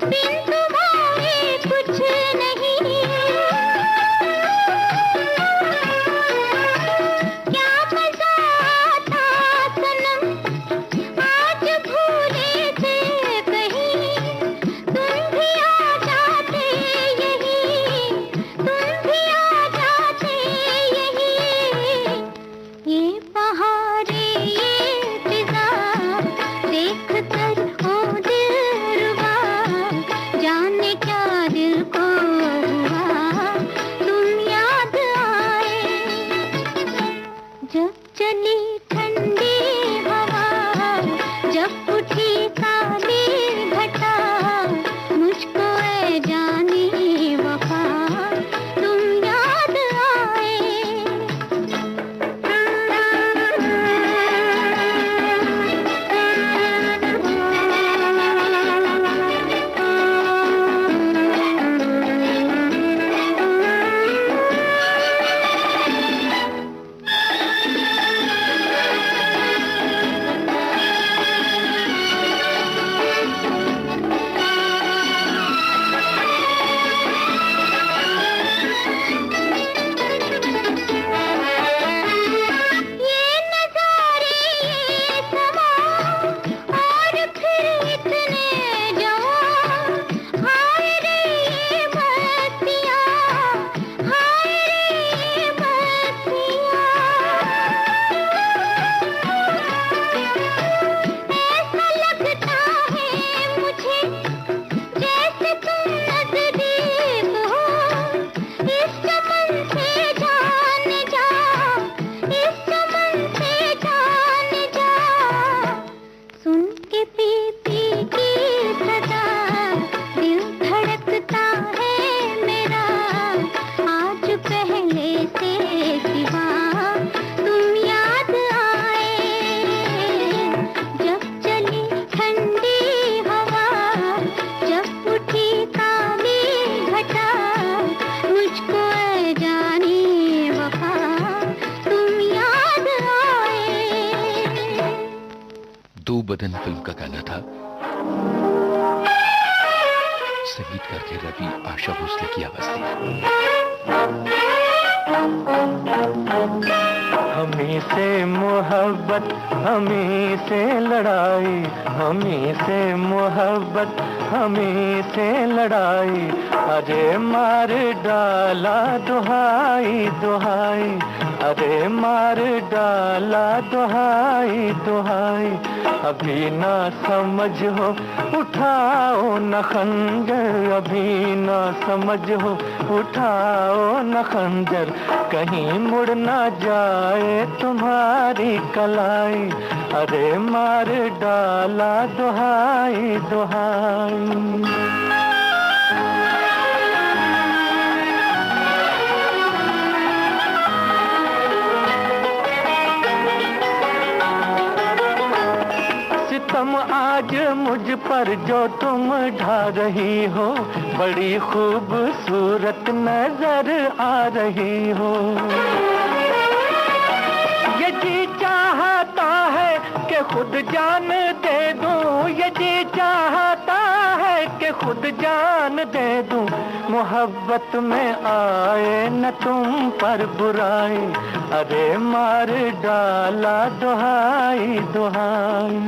Speaker 8: बिन तुम्हारे कुछ नहीं। क्या मजा आता सनम, आज भूले थे कहीं, तुम भी आ जाते यहीं, तुम भी आ जाते यहीं। ये बहारे ये फिजा देख कर हो दिलरुबा, जाने क्या दिल को हुआ तुम याद आए। जब चली ठंडी हवा, जब उठी काली घटा, मुझको ऐ जाने वफा तुम याद आए। ये नजारे ये समा, और फिर इतने जवां, हाय रे ये मस्तियाँ, हाय रे ये मस्तियाँ। ऐसा लगता है मुझे जैसे तुम नजदीक हो, इस चमन से जान जा, इस चमन से जान जा। सुन के पीपी की सदा दिल धड़कता है मेरा, आज पहले से सिवा तुम याद आए। जब चली ठंडी हवा, जब उठी काली घटा, मुझको ऐ जाने वफा तुम याद आए।
Speaker 2: दो बदन फिल्म का गाना था। संगीतकार थे रवि, आशा भोसले की आवाज थी।
Speaker 5: हमी से मोहब्बत, हमी से लड़ाई, हमी से मोहब्बत, हमी से लड़ाई, अरे मार डाला दुहाई दुहाई, अरे मार डाला दुहाई दुहाई। अभी ना समझ हो उठाओ न खंजर, अभी ना समझ हो उठाओ न खंजर, कहीं मुड़ ना जाए तुम्हारी कलाई, अरे मार डाला दुहाई दुहाई। सितम आज मुझ पर जो तुम ढा रही हो, बड़ी खूबसूरत नजर आ रही हो। ये जी चाहता है कि खुद जान दे दूं, ये जी चाहता है कि खुद जान दे दूं। मोहब्बत में आए न तुम पर बुराई, अरे मार डाला दुहाई दुहाई।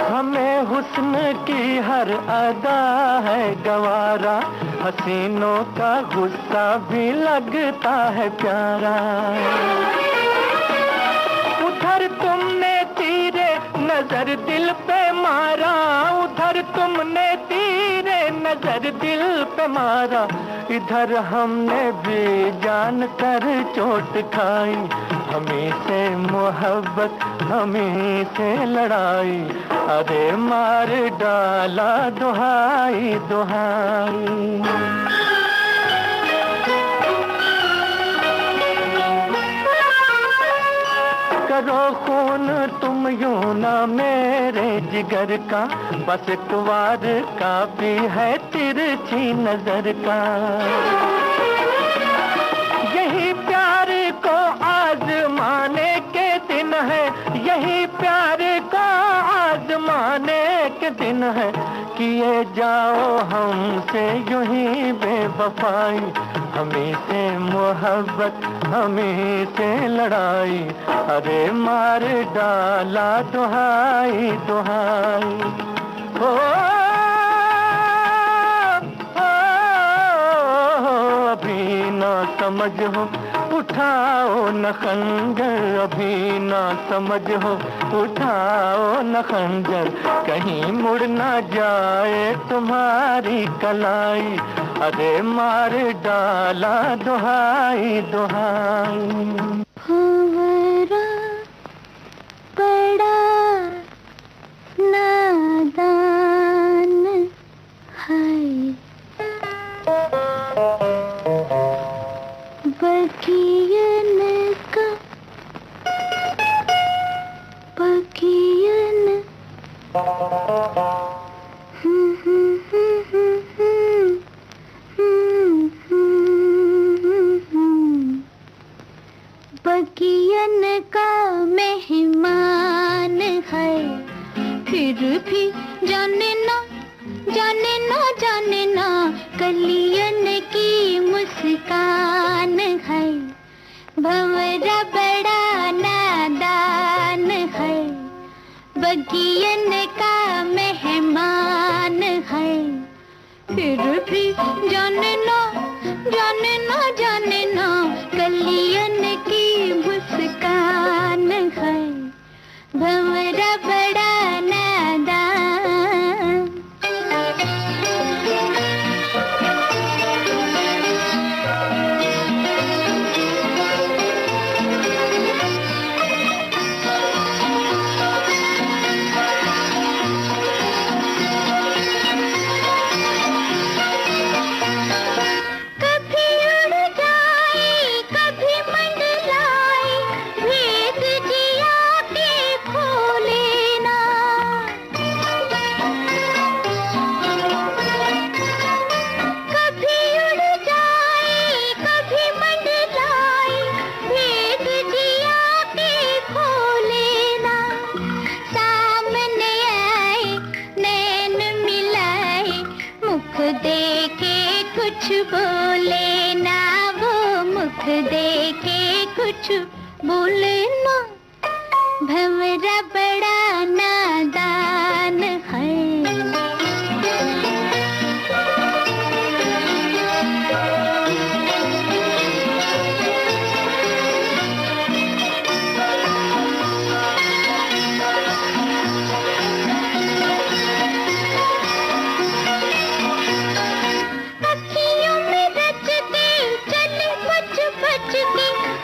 Speaker 5: हमें हुस्न की हर अदा है गवारा, हसीनों का गुस्सा भी लगता है प्यारा। उधर तुमने तीरे नजर दिल पे मारा, उधर तुमने तीरे नजर दिल पे मारा। इधर हमने भी जान कर चोट खाई, हमी से मोहब्बत हमी से लड़ाई, अरे मार डाला दुहाई दुहाई। करो खून तुम यूं ना मेरे जिगर का, बस एक वार का भी है तिरछी नजर का। यही प्यार को आजमाने के दिन है, यही प्यार को आजमाने के दिन है। किए जाओ हमसे यूं ही बेवफाई, हमी से मोहब्बत हमी से लड़ाई, अरे मार डाला दुहाई दुहाई। ओ, अभी ना समझ हो उठाओ न खंजर, अभी ना समझ हो उठाओ न खंजर। कहीं मुड़ ना जाए तुम्हारी कलाई, अरे मार डाला दुहाई दुहाई।
Speaker 4: भंवरा बड़ा नादान है, बगियन का बगियन। बगियन का मेहमान है, फिर भी जाने ना जाने ना जाने ना, कलियन की मुस्कान है। भंवरा बड़ा नादान है, बगियन का मेहमान है, फिर भी जाने ना जाने ना जाने ना, कलियन की मुस्कान है। भंवरा बड़ा नादान। बोले ना वो मुख देके कुछ बोले ना, भंवरा बड़ा नादान है।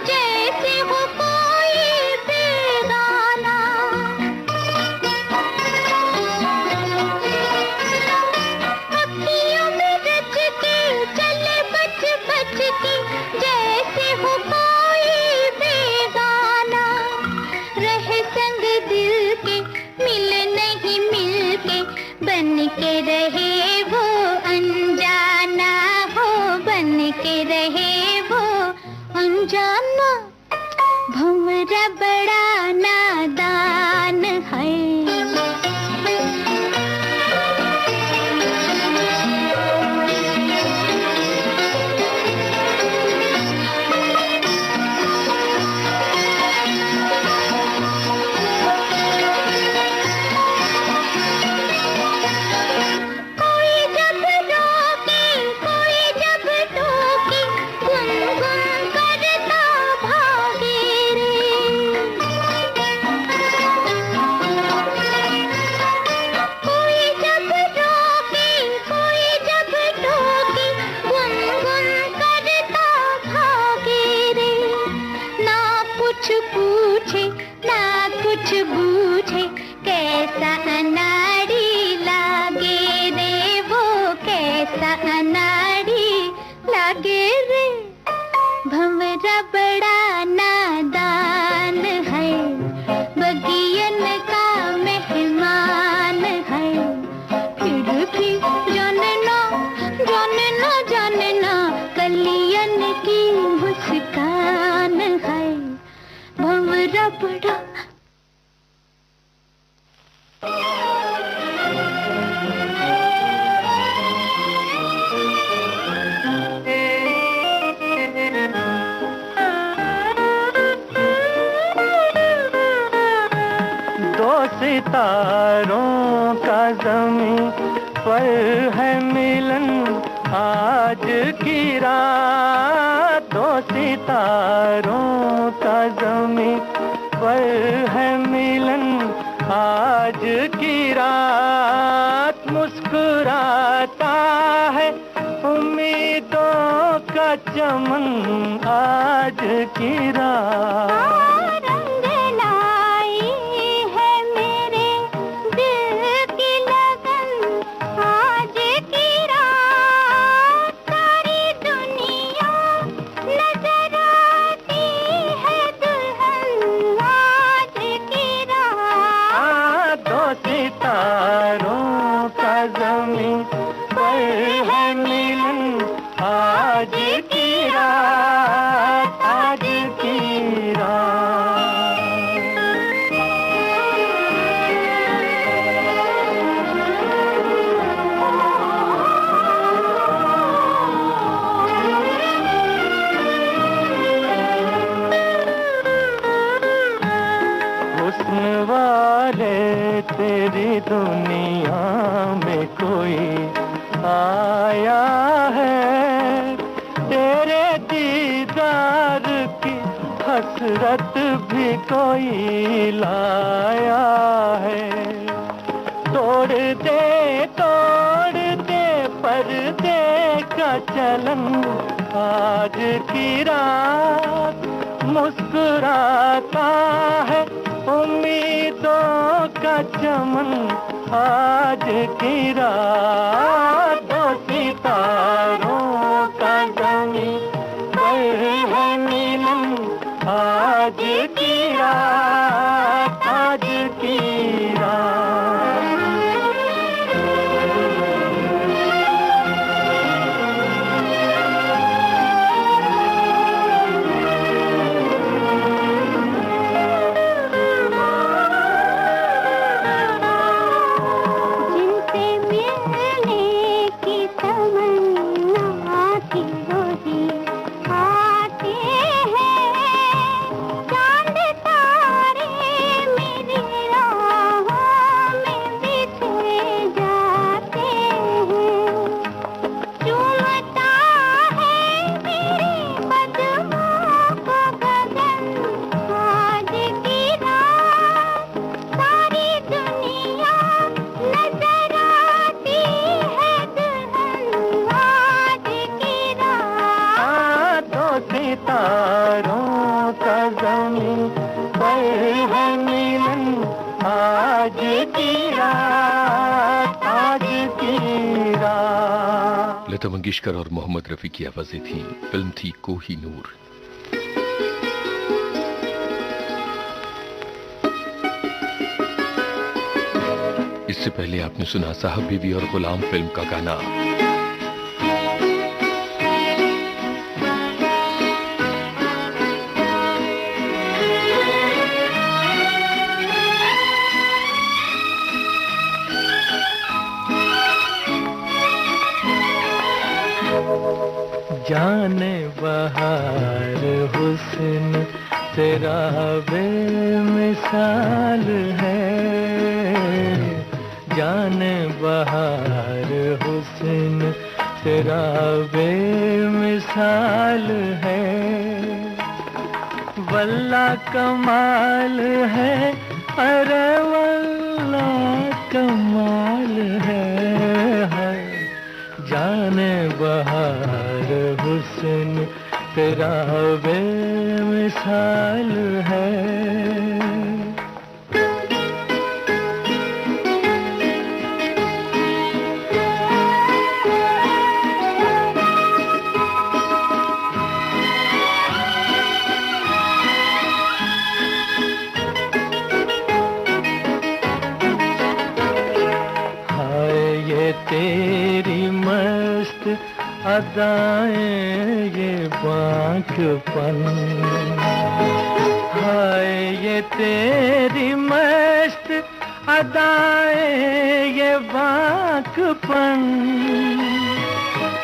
Speaker 4: जैसे हो कोई बेगाना,
Speaker 8: के रहे वो अनजाना हो, बन के रहे वो अनजाना। भंवरा बड़ा नादान है। भंवरा बड़ा नादान है, बगियन का मेहमान है। फिर भी जानना जानना जानना कलियन की मुस्कान है। भंवरा बड़ा
Speaker 5: सितारों का ज़मीं पर है मिलन आज की रात। दो सितारों का ज़मीं पर है मिलन आज की रात। मुस्कुराता है उम्मीदों का चमन आज की रात। सितारों का ज़मीं पर है मिलन आज की रात, आज की रात। हुस्न वाले तेरी दुनिया में कोई आया है, तेरे दीदार की हसरत भी कोई लाया है। तोड़ दे पर्दे का चलन आज की रात। मुस्कुराता है उम्मीदों का चमन आज की रात। दो सितारों का ज़मीं पर है मिलन आज की रात, आज की रात। सितारों का ज़मीं पर है मिलन आज की रात, आज की रात।
Speaker 2: लता मंगेशकर और मोहम्मद रफी की आवाजें थीं। फिल्म थी कोहिनूर। इससे पहले आपने सुना साहब बीवी और गुलाम फिल्म का गाना।
Speaker 5: जाने बहार हुस्न तेरा बेमिसाल है, जाने बहार हुस्न तेरा बेमिसाल है, वल्ला कमाल है, अरे वल्ला कमाल है, जाने बहार हुस्न तेरा बेमिसाल है। तेरी मस्त अदाएं ये बांकपन, हाय ये तेरी मस्त अदाएं ये बांकपन,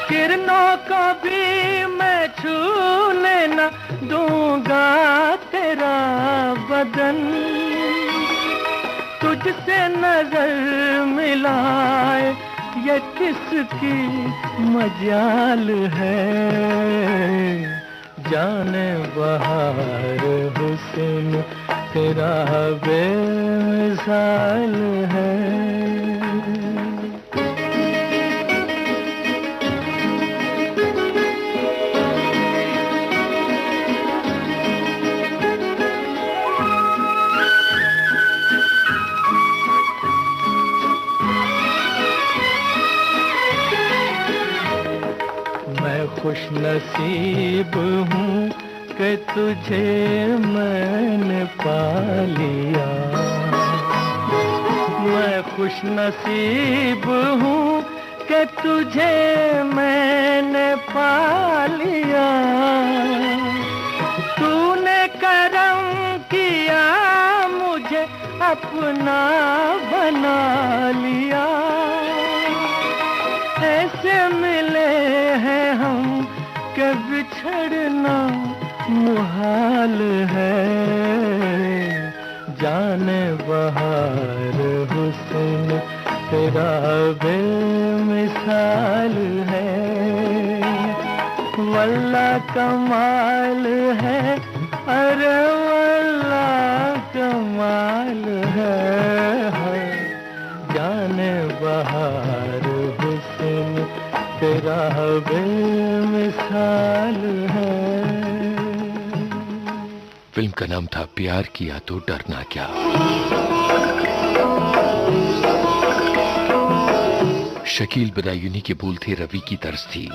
Speaker 5: किरणों को भी मैं छूने न दूंगा तेरा बदन, तुझसे नजर मिलाए ये किसकी मजाल है, जाने बहार हुस्न तेरा बेमिसाल है। खुश नसीब हूँ कि तुझे मैंने पा लिया, मैं खुश नसीब हूँ कि तुझे मैंने पा लिया, तूने करम किया मुझे अपना बना लिया, ऐसे मिले हैं हम कि बिछड़ना मुहाल है, जाने बहार हुस्न तेरा बेमिसाल है, वल्ला कमाल है, अरे वल्ला कमाल है, जाने बहार हुस्न तेरा बेमिसाल है।
Speaker 2: फिल्म का नाम था प्यार किया तो डरना क्या। शकील बदायूनी के बोल थे रवि की तर्ज थी।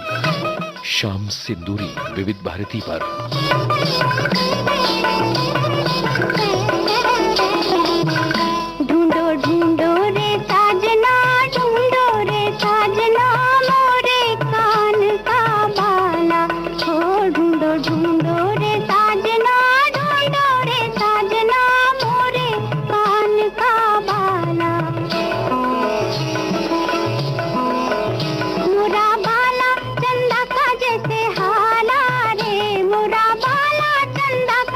Speaker 2: शाम सिंदूरी विविध भारती पर।
Speaker 4: ढूंढो ढूंढो रे साजना, ढूंढो रे साजना, मोरे कान का बाला, हो ढूंढो ढूंढो रे साजना, ढूंढो रे साजना, मोरे कान का बाला, मोरा बाला चंदा का जैसे हाला रे, मोरा बाला चंदा का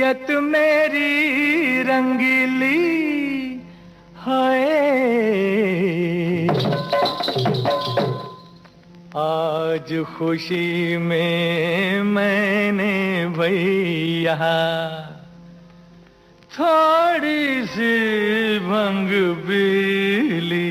Speaker 5: नियत मेरी रंगीली हाय। आज खुशी में मैंने भैया थोड़ी सी भंग पी ली।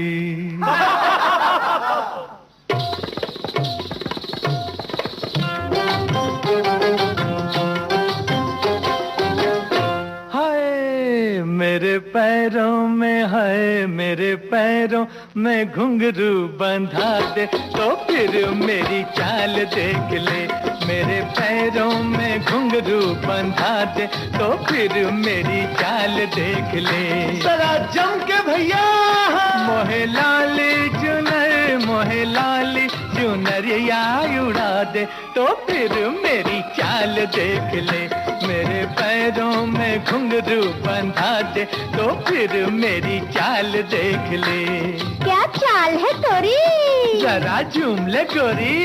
Speaker 5: हाय मेरे पैरों में है, मेरे पैरों में घुंघरू बंधा दे तो फिर मेरी चाल देख ले। मेरे पैरों में घुंघरू बंधा दे तो फिर मेरी चाल देख ले।
Speaker 1: जरा जम के भैया
Speaker 5: मोहे लाली चुनर, मोहे लाली चुनरिया उड़ा दे तो फिर मेरी चाल देख ले। मेरे पैरों में घुंघरू बंधा दे तो फिर मेरी चाल देख ले।
Speaker 4: क्या चाल है तोरी?
Speaker 5: जरा झूम ले गोरी।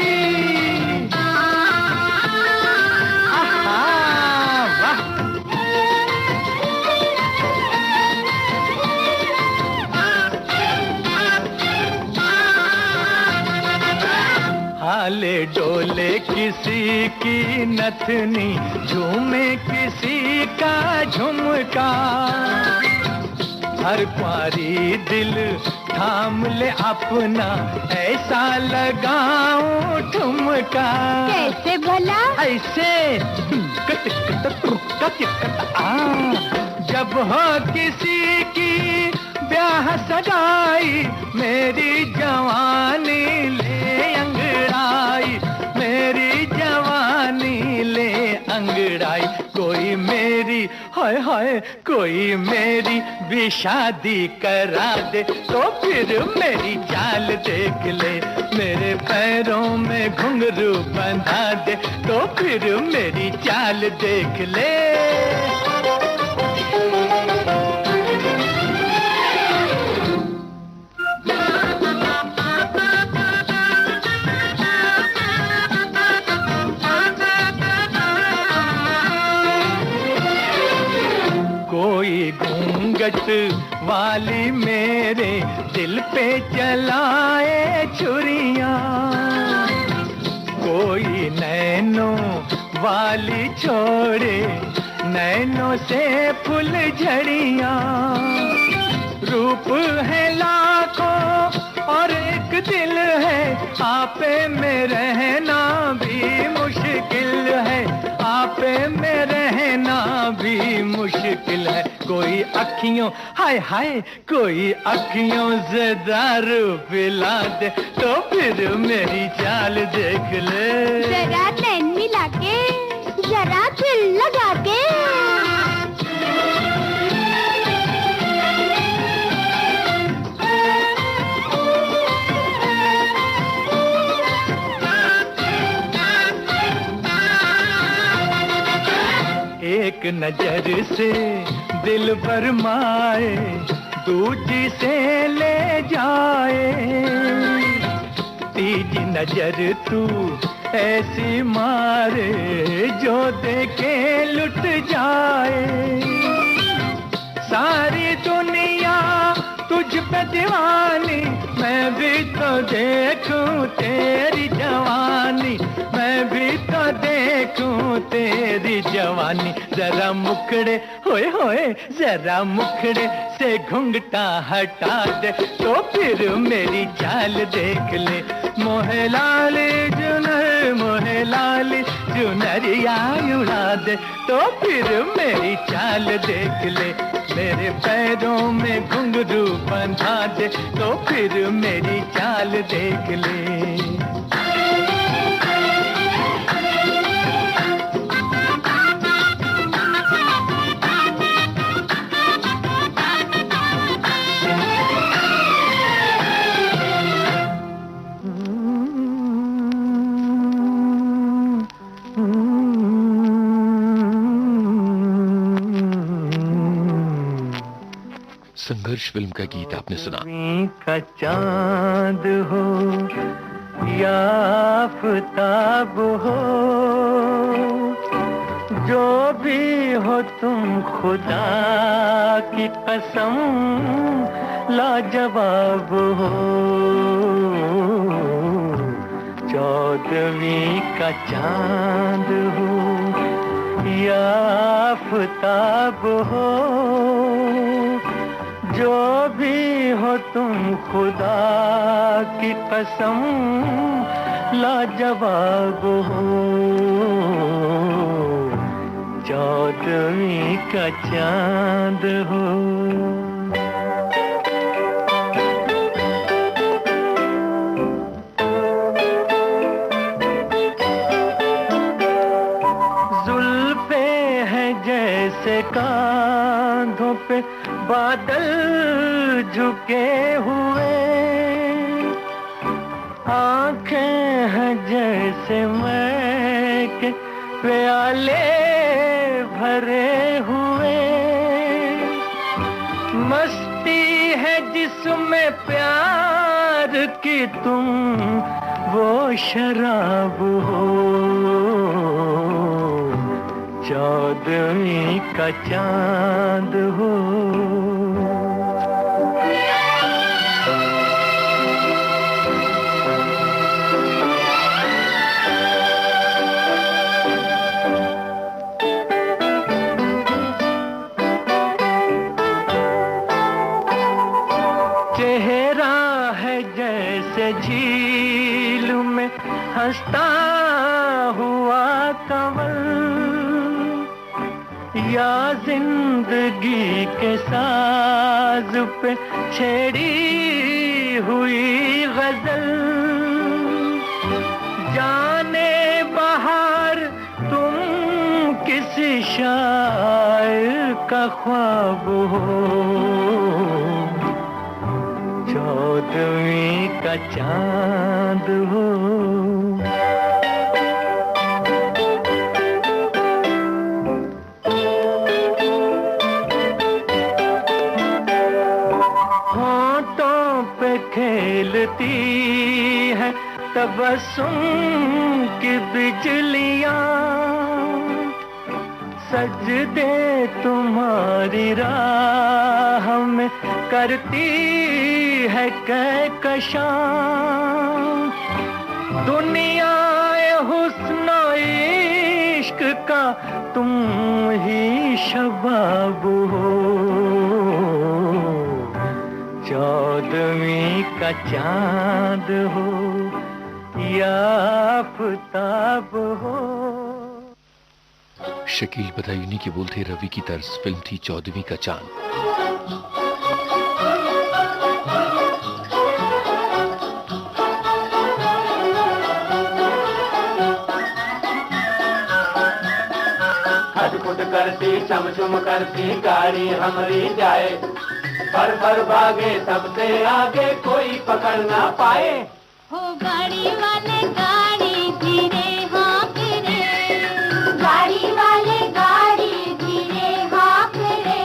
Speaker 5: आहा, वाह। हाले डोले किसी की नथनी, झूमे किसी का झुमका। हर कुंवारी दिल थाम ले अपना, ऐसा लगाऊं ठुमका।
Speaker 4: कैसे भला?
Speaker 5: ऐसे जब हो किसी की ब्याह सगाई, मेरी जवानी ले अंगड़ाई, मेरी जवानी ले अंगड़ाई। कोई मेरी हाय हाय, कोई मेरी भी शादी करा दे तो फिर मेरी चाल देख ले। मेरे पैरों में घुंघरू बंधा दे तो फिर मेरी चाल देख ले। कोई घूंघट वाली मेरे दिल पे चलाए छुरियां, कोई नैनों वाली छोड़े नैनों से फूल झड़ियां। रूप है लाखों और एक दिल है, आपे में रहना भी मुश्किल है, आपे में रहना भी मुश्किल है। कोई अखियों हाय हाय, कोई अखियों से दारू पिला दे तो फिर मेरी चाल देख ले।
Speaker 4: जरा नैन मिला के, जरा दिल लगा के।
Speaker 5: एक नजर से दिल भरमाए, दूजी से ले जाए। तीजी नजर तू ऐसी मारे जो देखे लुट जाए। सारी दुनिया तुझ पे दीवानी, मैं भी तो देखूं तेरी जवानी, मैं भी तो देखूं तेरी जवानी। जरा मुखड़े होए होए, जरा मुखड़े से घुंघटा हटा दे तो फिर मेरी चाल देख ले। मोहे लाली जुनर, मोहे लाली जुनरिया उड़ा दे तो फिर मेरी चाल देख ले। मेरे पैरों में घुंघरू बंधा दे तो फिर मेरी चाल देख ले।
Speaker 2: संघर्ष फिल्म का गीत आपने सुना।
Speaker 5: का चांद हो या आफताब हो, जो भी हो तुम खुदा की कसम लाजवाब हो, 14वीं का चांद हो या आफताब हो, जो भी हो तुम खुदा की कसम लाजवाब हो, 14वीं का चांद हो। जुल्फे हैं जैसे कांधों पे बादल झुके हुए, आंखें हैं जैसे मैं के प्याले भरे हुए, मस्ती है जिसमें प्यार की तुम वो शराब हो, 14वीं का चांद हो। चेहरा है जैसे झील में हंसता हुआ कंवल, या जिंदगी के साज पे छेड़ी हुई गजल, जाने बहार तुम किसी शायर का ख्वाब हो, 14वीं का चांद हो। होंठों पे खेलती है तबस्सुम की बिजलियां, सजदे तुम्हारी राह में करती है कहकशां, दुनिया हुस्न इश्क का तुम ही शबाब हो, 14वीं का चांद हो या आफताब हो।
Speaker 2: शकील बदायूनी के बोल थे, रवि की तर्ज, फिल्म थी 14वीं का चांद।
Speaker 1: खटखुट करती चमचुम करती गाड़ी हमारी जाए, फर फर भागे सबसे आगे कोई पकड़ ना पाए।
Speaker 8: हो गाड़ी वाले गाड़ी धीरे हाँक रे, गाड़ी वाले गाड़ी धीरे हाँक रे,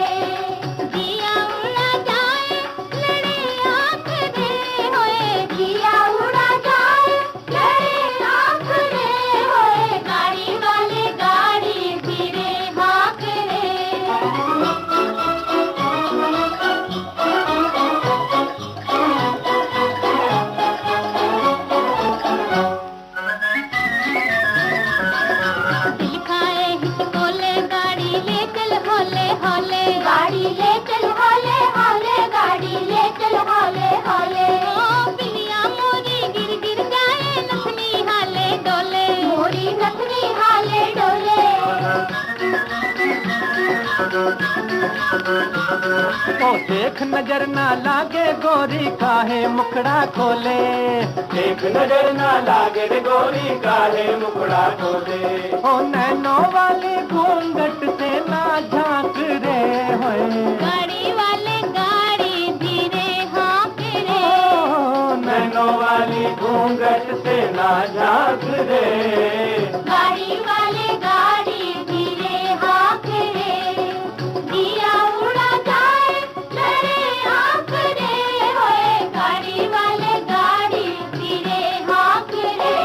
Speaker 8: दिया उड़ा जाए लड़े आँख रे, होए दिया उड़ा जाए लड़े आँख रे, होए गाड़ी वाले गाड़ी धीरे हाँक रे। गाड़ी ले चल होले होले, गाड़ी ले चल होले होले, ओ पिलिया मोरी गिर गिर जाए नथनी हाले डोले, मोरी नथनी हाले डोले।
Speaker 5: ओ देख नजर ना लागे गोरी काहे मुखड़ा खोले,
Speaker 1: देख नजर ना लागे रे गोरी काहे मुखड़ा खोले,
Speaker 5: ओ नैनों वाली घूंघट से ना झांक रे, होए
Speaker 8: गाड़ी वाले गाड़ी धीरे हाँक रे,
Speaker 1: नैनों वाली घूंघट से ना झांक रे,
Speaker 8: गाड़ी वाले गाड़ी धीरे हाँक रे, दिया उड़ा जाए लड़े आँख रे, होए गाड़ी वाले गाड़ी धीरे हाँक रे।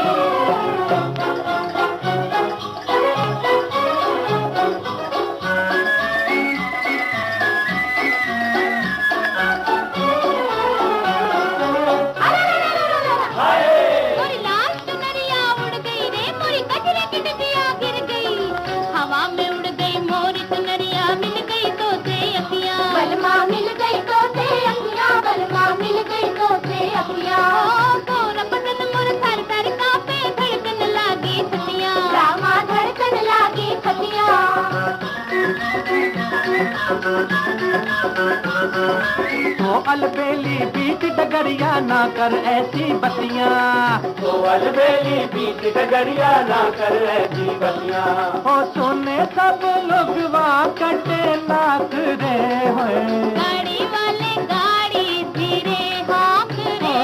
Speaker 5: तो अलबेली बीच डगरिया ना कर ऐसी बतियां,
Speaker 1: तो अलबेली बीच डगरिया ना कर ऐसी बतियां।
Speaker 5: हो सुने सब लोग वहाँ कटे नाक रे होए,
Speaker 8: गाड़ी वाले गाड़ी धीरे हाँक रे,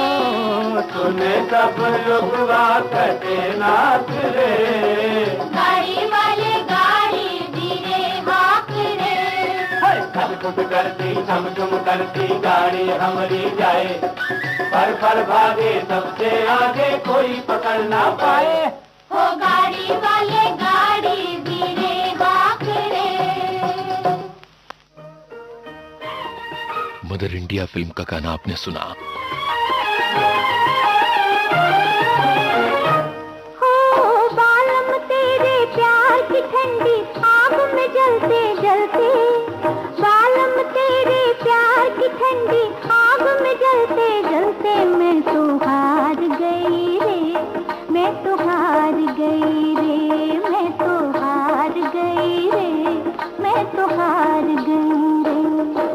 Speaker 1: सुने सब लोग वहाँ कटे नाक रे,
Speaker 8: गाड़ी वाले गाड़ी धीरे हाँक रे।
Speaker 1: खटखट करती झमझम करती गाड़ी हमारी जाए, पर पर भागे सबसे आगे कोई पकड़ ना पाए।
Speaker 8: हो गाड़ी वाले गाड़ी धीरे हाँक रे।
Speaker 2: मदर इंडिया फिल्म का गाना आपने सुना।
Speaker 4: हो बालम तेरे प्यार की ठंडी आग में जलते जलते, बालम तेरे प्यार की ठंडी आग में जलते जलते मैं तो हार गई रे, मैं तो हार गई रे, मैं तो हार गई रे, मैं तो हार गई रे।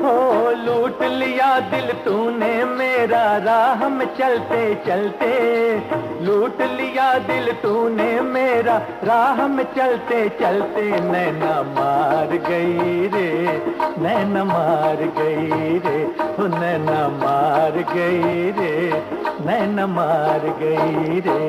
Speaker 5: हो लूट लिया दिल तूने मेरा राह में चलते चलते, लूट लिया दिल तूने मेरा राह में चलते चलते, नैना मार गई रे, नैना मार गई रे, हो नैना मार गई रे, नैना मार गई रे।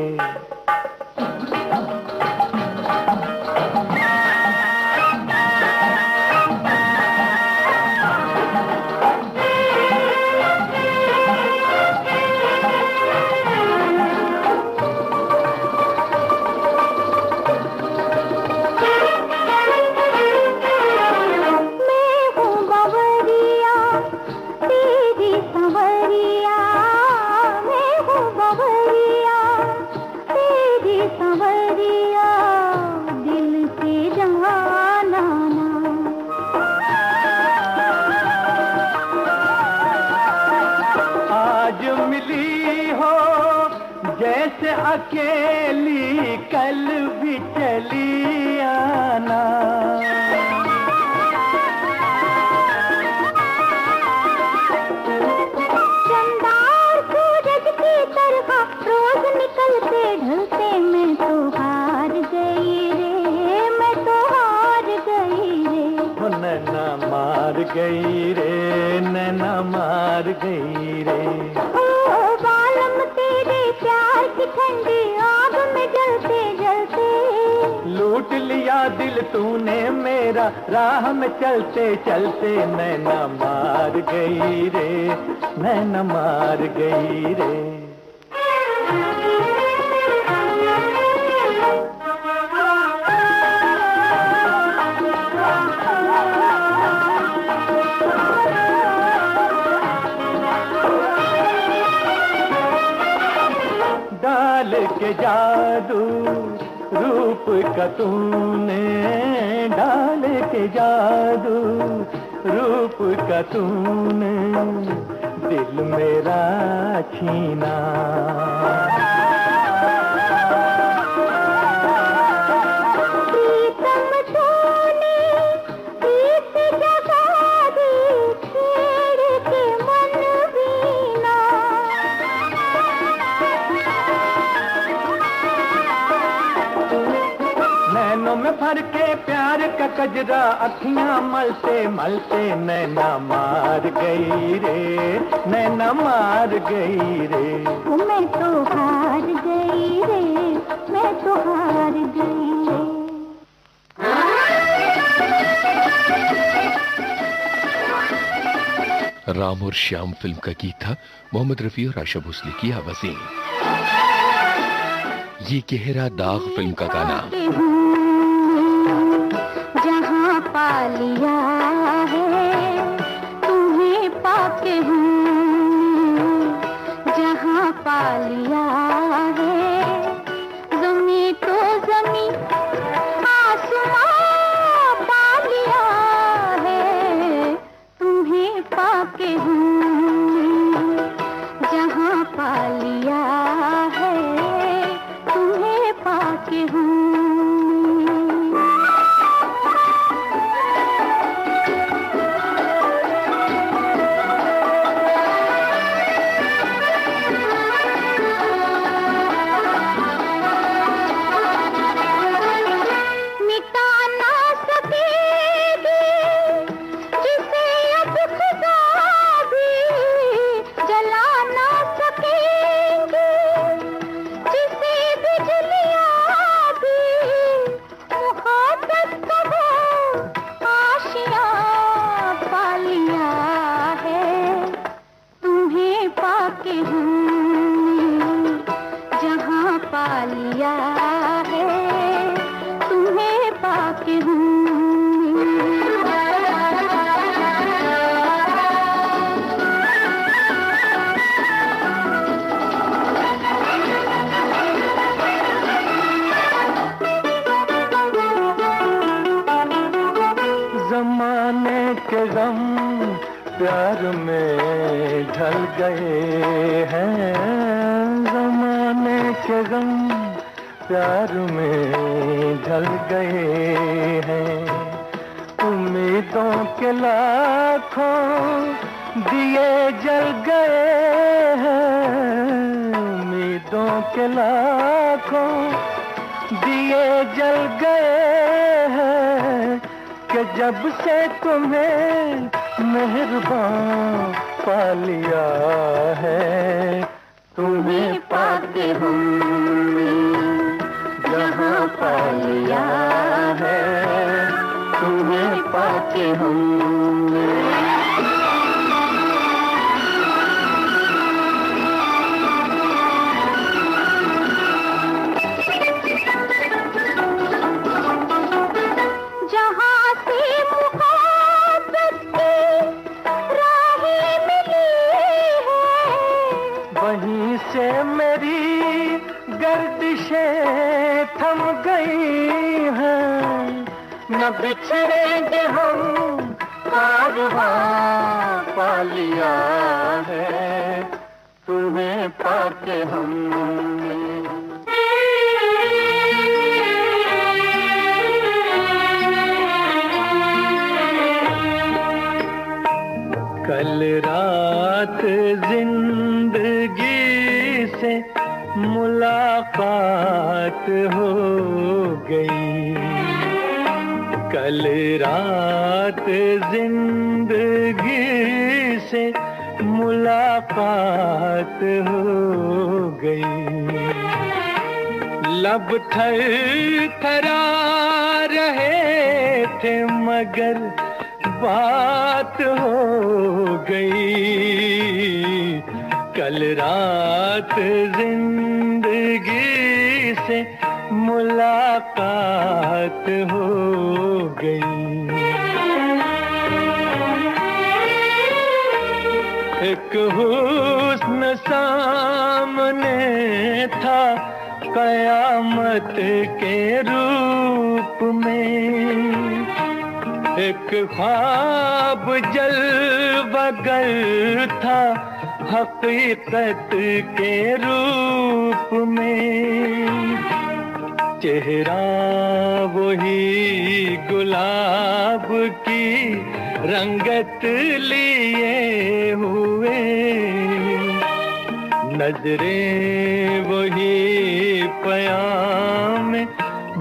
Speaker 5: जैसे अकेली कल भी चली आना,
Speaker 4: चंदार सूरज की तरह रोज निकलते ढलते मैं तो हार गई रे, मैं तो हार गई रे।
Speaker 5: हो नैना मार गई रे, नैना मार गई रे।
Speaker 4: ओ बालम तेरे प्यार की ठंडी आग में जलते जलते,
Speaker 5: लूट लिया दिल तूने मेरा राह में चलते चलते, नैना मार गई रे, नैना मार गई रे। डाल के जादू रूप का तूने, डाल के जादू रूप का तूने दिल मेरा छीना।
Speaker 4: प्रीतम तूने प्रीत जगा दी छेड़ के मन वीणा,
Speaker 5: नैनों में भर के प्यार का कजरा अखियां मलते मलते, नैना मार गई रे, नैना मार गई रे।
Speaker 4: मैं तो हार गई रे, मैं तो हार गई रे।
Speaker 2: राम और श्याम फिल्म का गीत था, मोहम्मद रफी और आशा भोसले की आवाजें। ये गहरा दाग फिल्म का गाना।
Speaker 4: जहाँ पा लिया है तुम्हें पाके हूँ, जहाँ पा लिया है ज़मीं तो ज़मीं आसमां पा लिया है, तुम्हें पाके हूँ, जहाँ पा लिया है तुम्हें पाके हूँ। हूँ जहाँ पा लिया है तुम्हें पाके हूँ।
Speaker 5: जमाने के गम प्यार में ढल गए हैं, जमाने के गम प्यार में ढल गए हैं। उम्मीदों के लाखों दिए जल गए हैं, उम्मीदों के लाखों दिए जल गए हैं कि जब से तुम्हें मेहरबान पा लिया है तुम्हें पाके हमने जहाँ पा लिया है तुम्हें पाके हमने। वहीं से मेरी गर्दिशें थम गई हैं, न बिछड़ेंगे हम कारवां पा लिया है तुम्हें पाके हमने। कल रात जिंदगी से मुलाकात हो गई, कल रात जिंदगी से मुलाकात हो गई। लब थरथरा रहे थे मगर बात हो गई, कल रात जिंदगी से मुलाकात हो गई। एक हुस्न सामने था कयामत के रूप में, एक ख्वाब जलवगर था हकीकत के रूप में। चेहरा वही गुलाब की रंगत लिए हुए, नजरें वही पयाम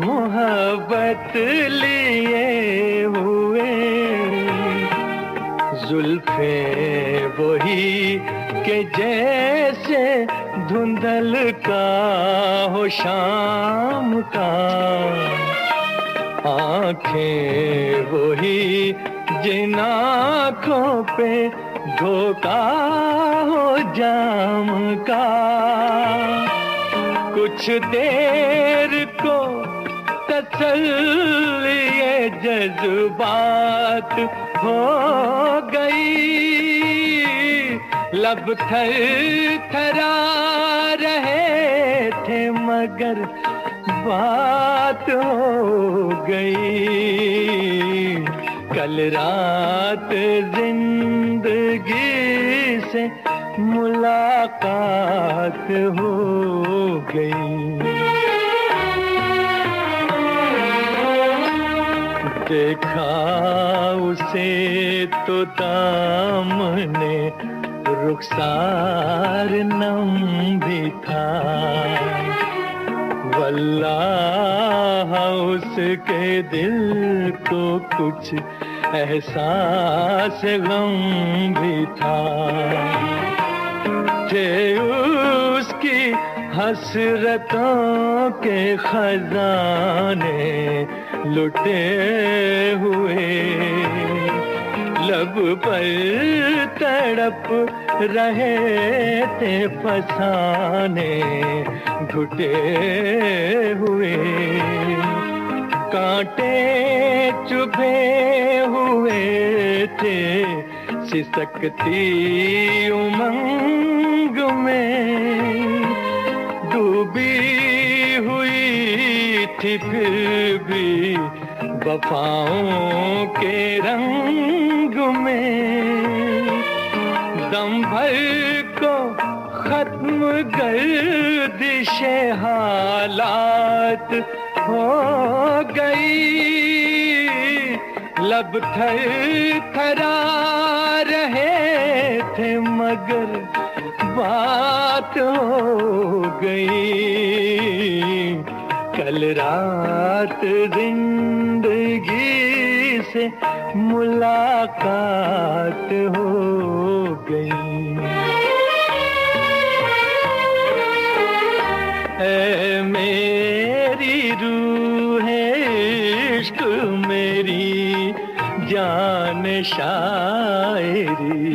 Speaker 5: मोहब्बत लिए हुए, जुल्फे वही के जैसे धुंधल का हो शाम का, आंखें वही जिन आंखों पे धोखा हो जाम का। कुछ देर को तसल्ली ये जज्बात हो गई, लब थरथरा रहे थे मगर बात हो गई, कल रात जिंदगी से मुलाकात हो गई। देखा उसे तो दामने रुखसार नम भी था, वल्लाह उसके दिल को कुछ एहसास गम भी था। थे उसकी हसरतों के खजाने लुटे हुए, सब पर तड़प रहे थे फसाने घुटे हुए, कांटे चुभे हुए थे सिसकती उमंग में, डूबी हुई थी फिर भी वफाओं के रंग में। दम भर को खत्म गर्दिशे हालात हो गई, लब थर थरा रहे थे मगर बात हो गई। कल रात जिंदगी से मुलाकात हो गई। ऐ मेरी रूह इश्क मेरी जान शायरी,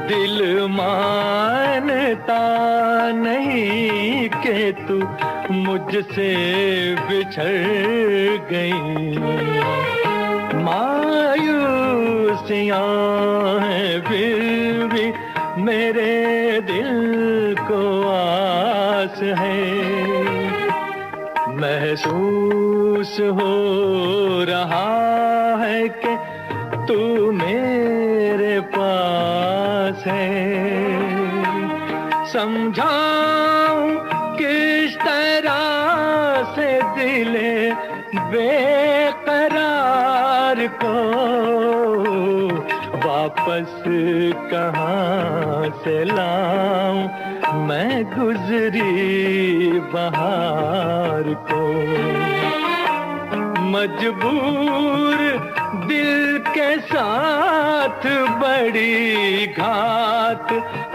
Speaker 5: दिल मानता नहीं कि तू मुझसे बिछड़ गई। मायूसियां हैं फिर भी मेरे दिल को आस है, महसूस हो रहा है कि तू मेरे पास है। समझाऊं किस तरह से दिले बेकरार को, वापस कहाँ से लाऊं मैं गुजरी बहार को। मजबूर दिल के साथ बड़ी घात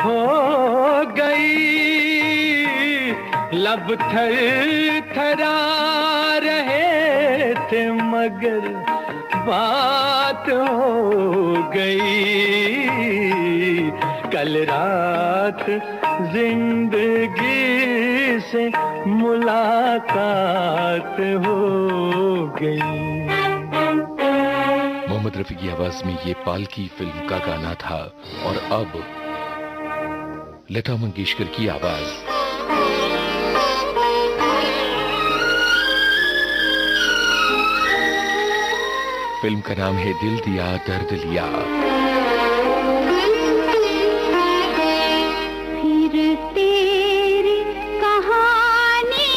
Speaker 5: हो गई, लब थर थरा रहे थे मगर बात हो गई। कल रात जिंदगी से मुलाकात हो गई।
Speaker 2: मोहम्मद रफी की आवाज में ये पालकी फिल्म का गाना था। और अब लता मंगेशकर की आवाज। फिल्म का नाम है दिल दिया दर्द लिया।
Speaker 4: फिर तेरी कहानी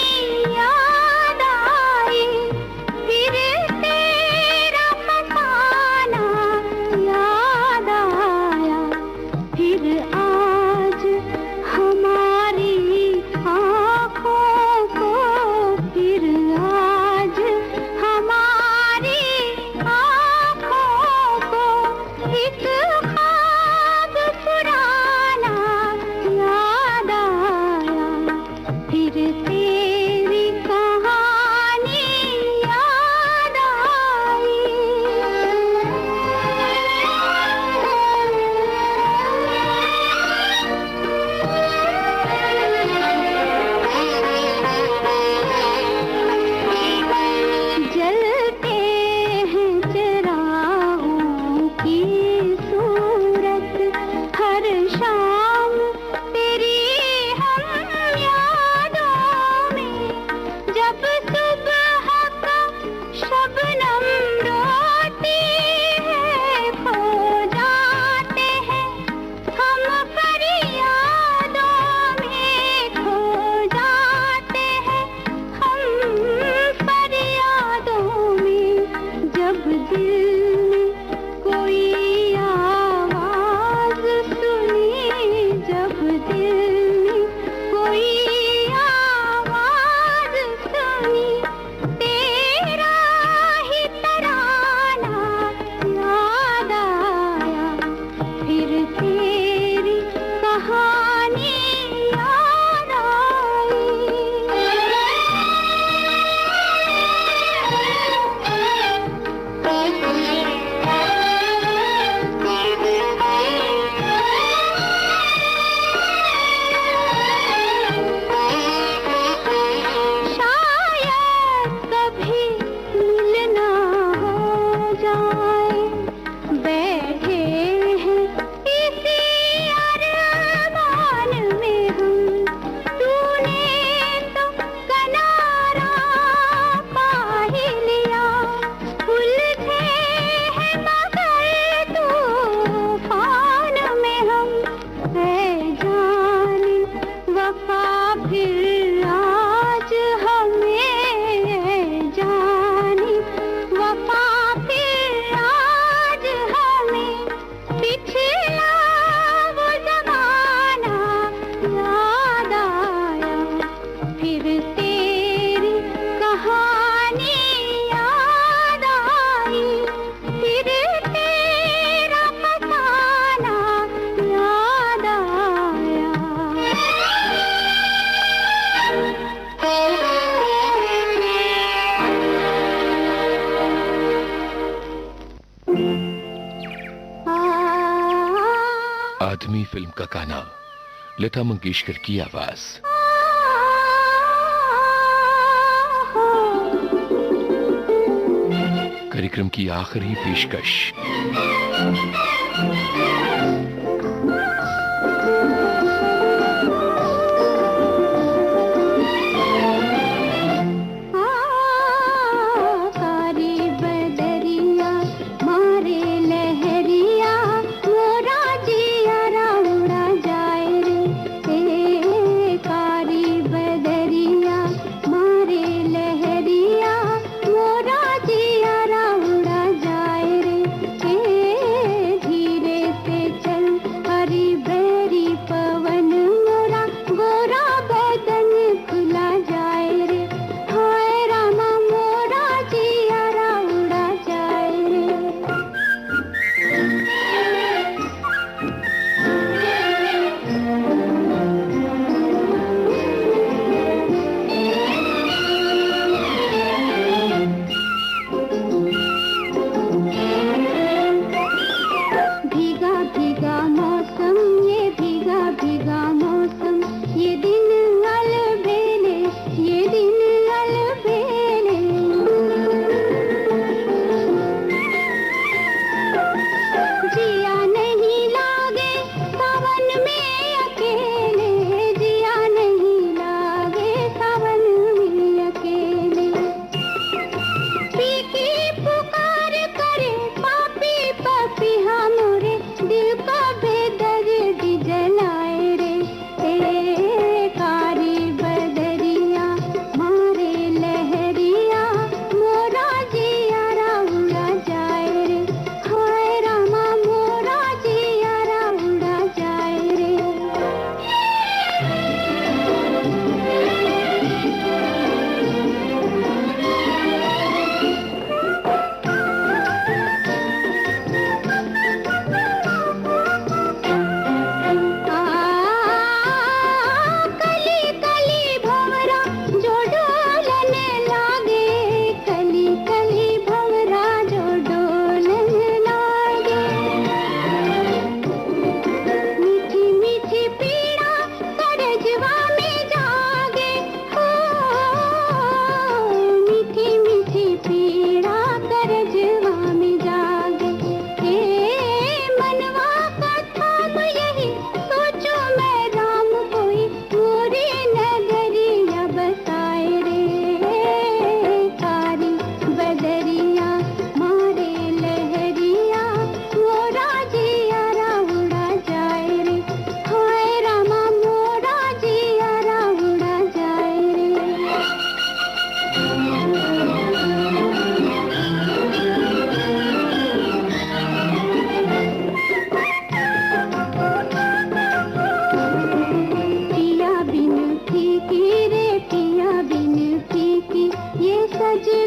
Speaker 4: याद आई, फिर तेरा फसाना याद आया, फिर आज हमारी आँखों को, फिर आज हमारी आँखों को एक
Speaker 2: आदमी फिल्म का गाना, लता मंगेशकर की आवाज। कार्यक्रम की आखिरी पेशकश।
Speaker 4: सजे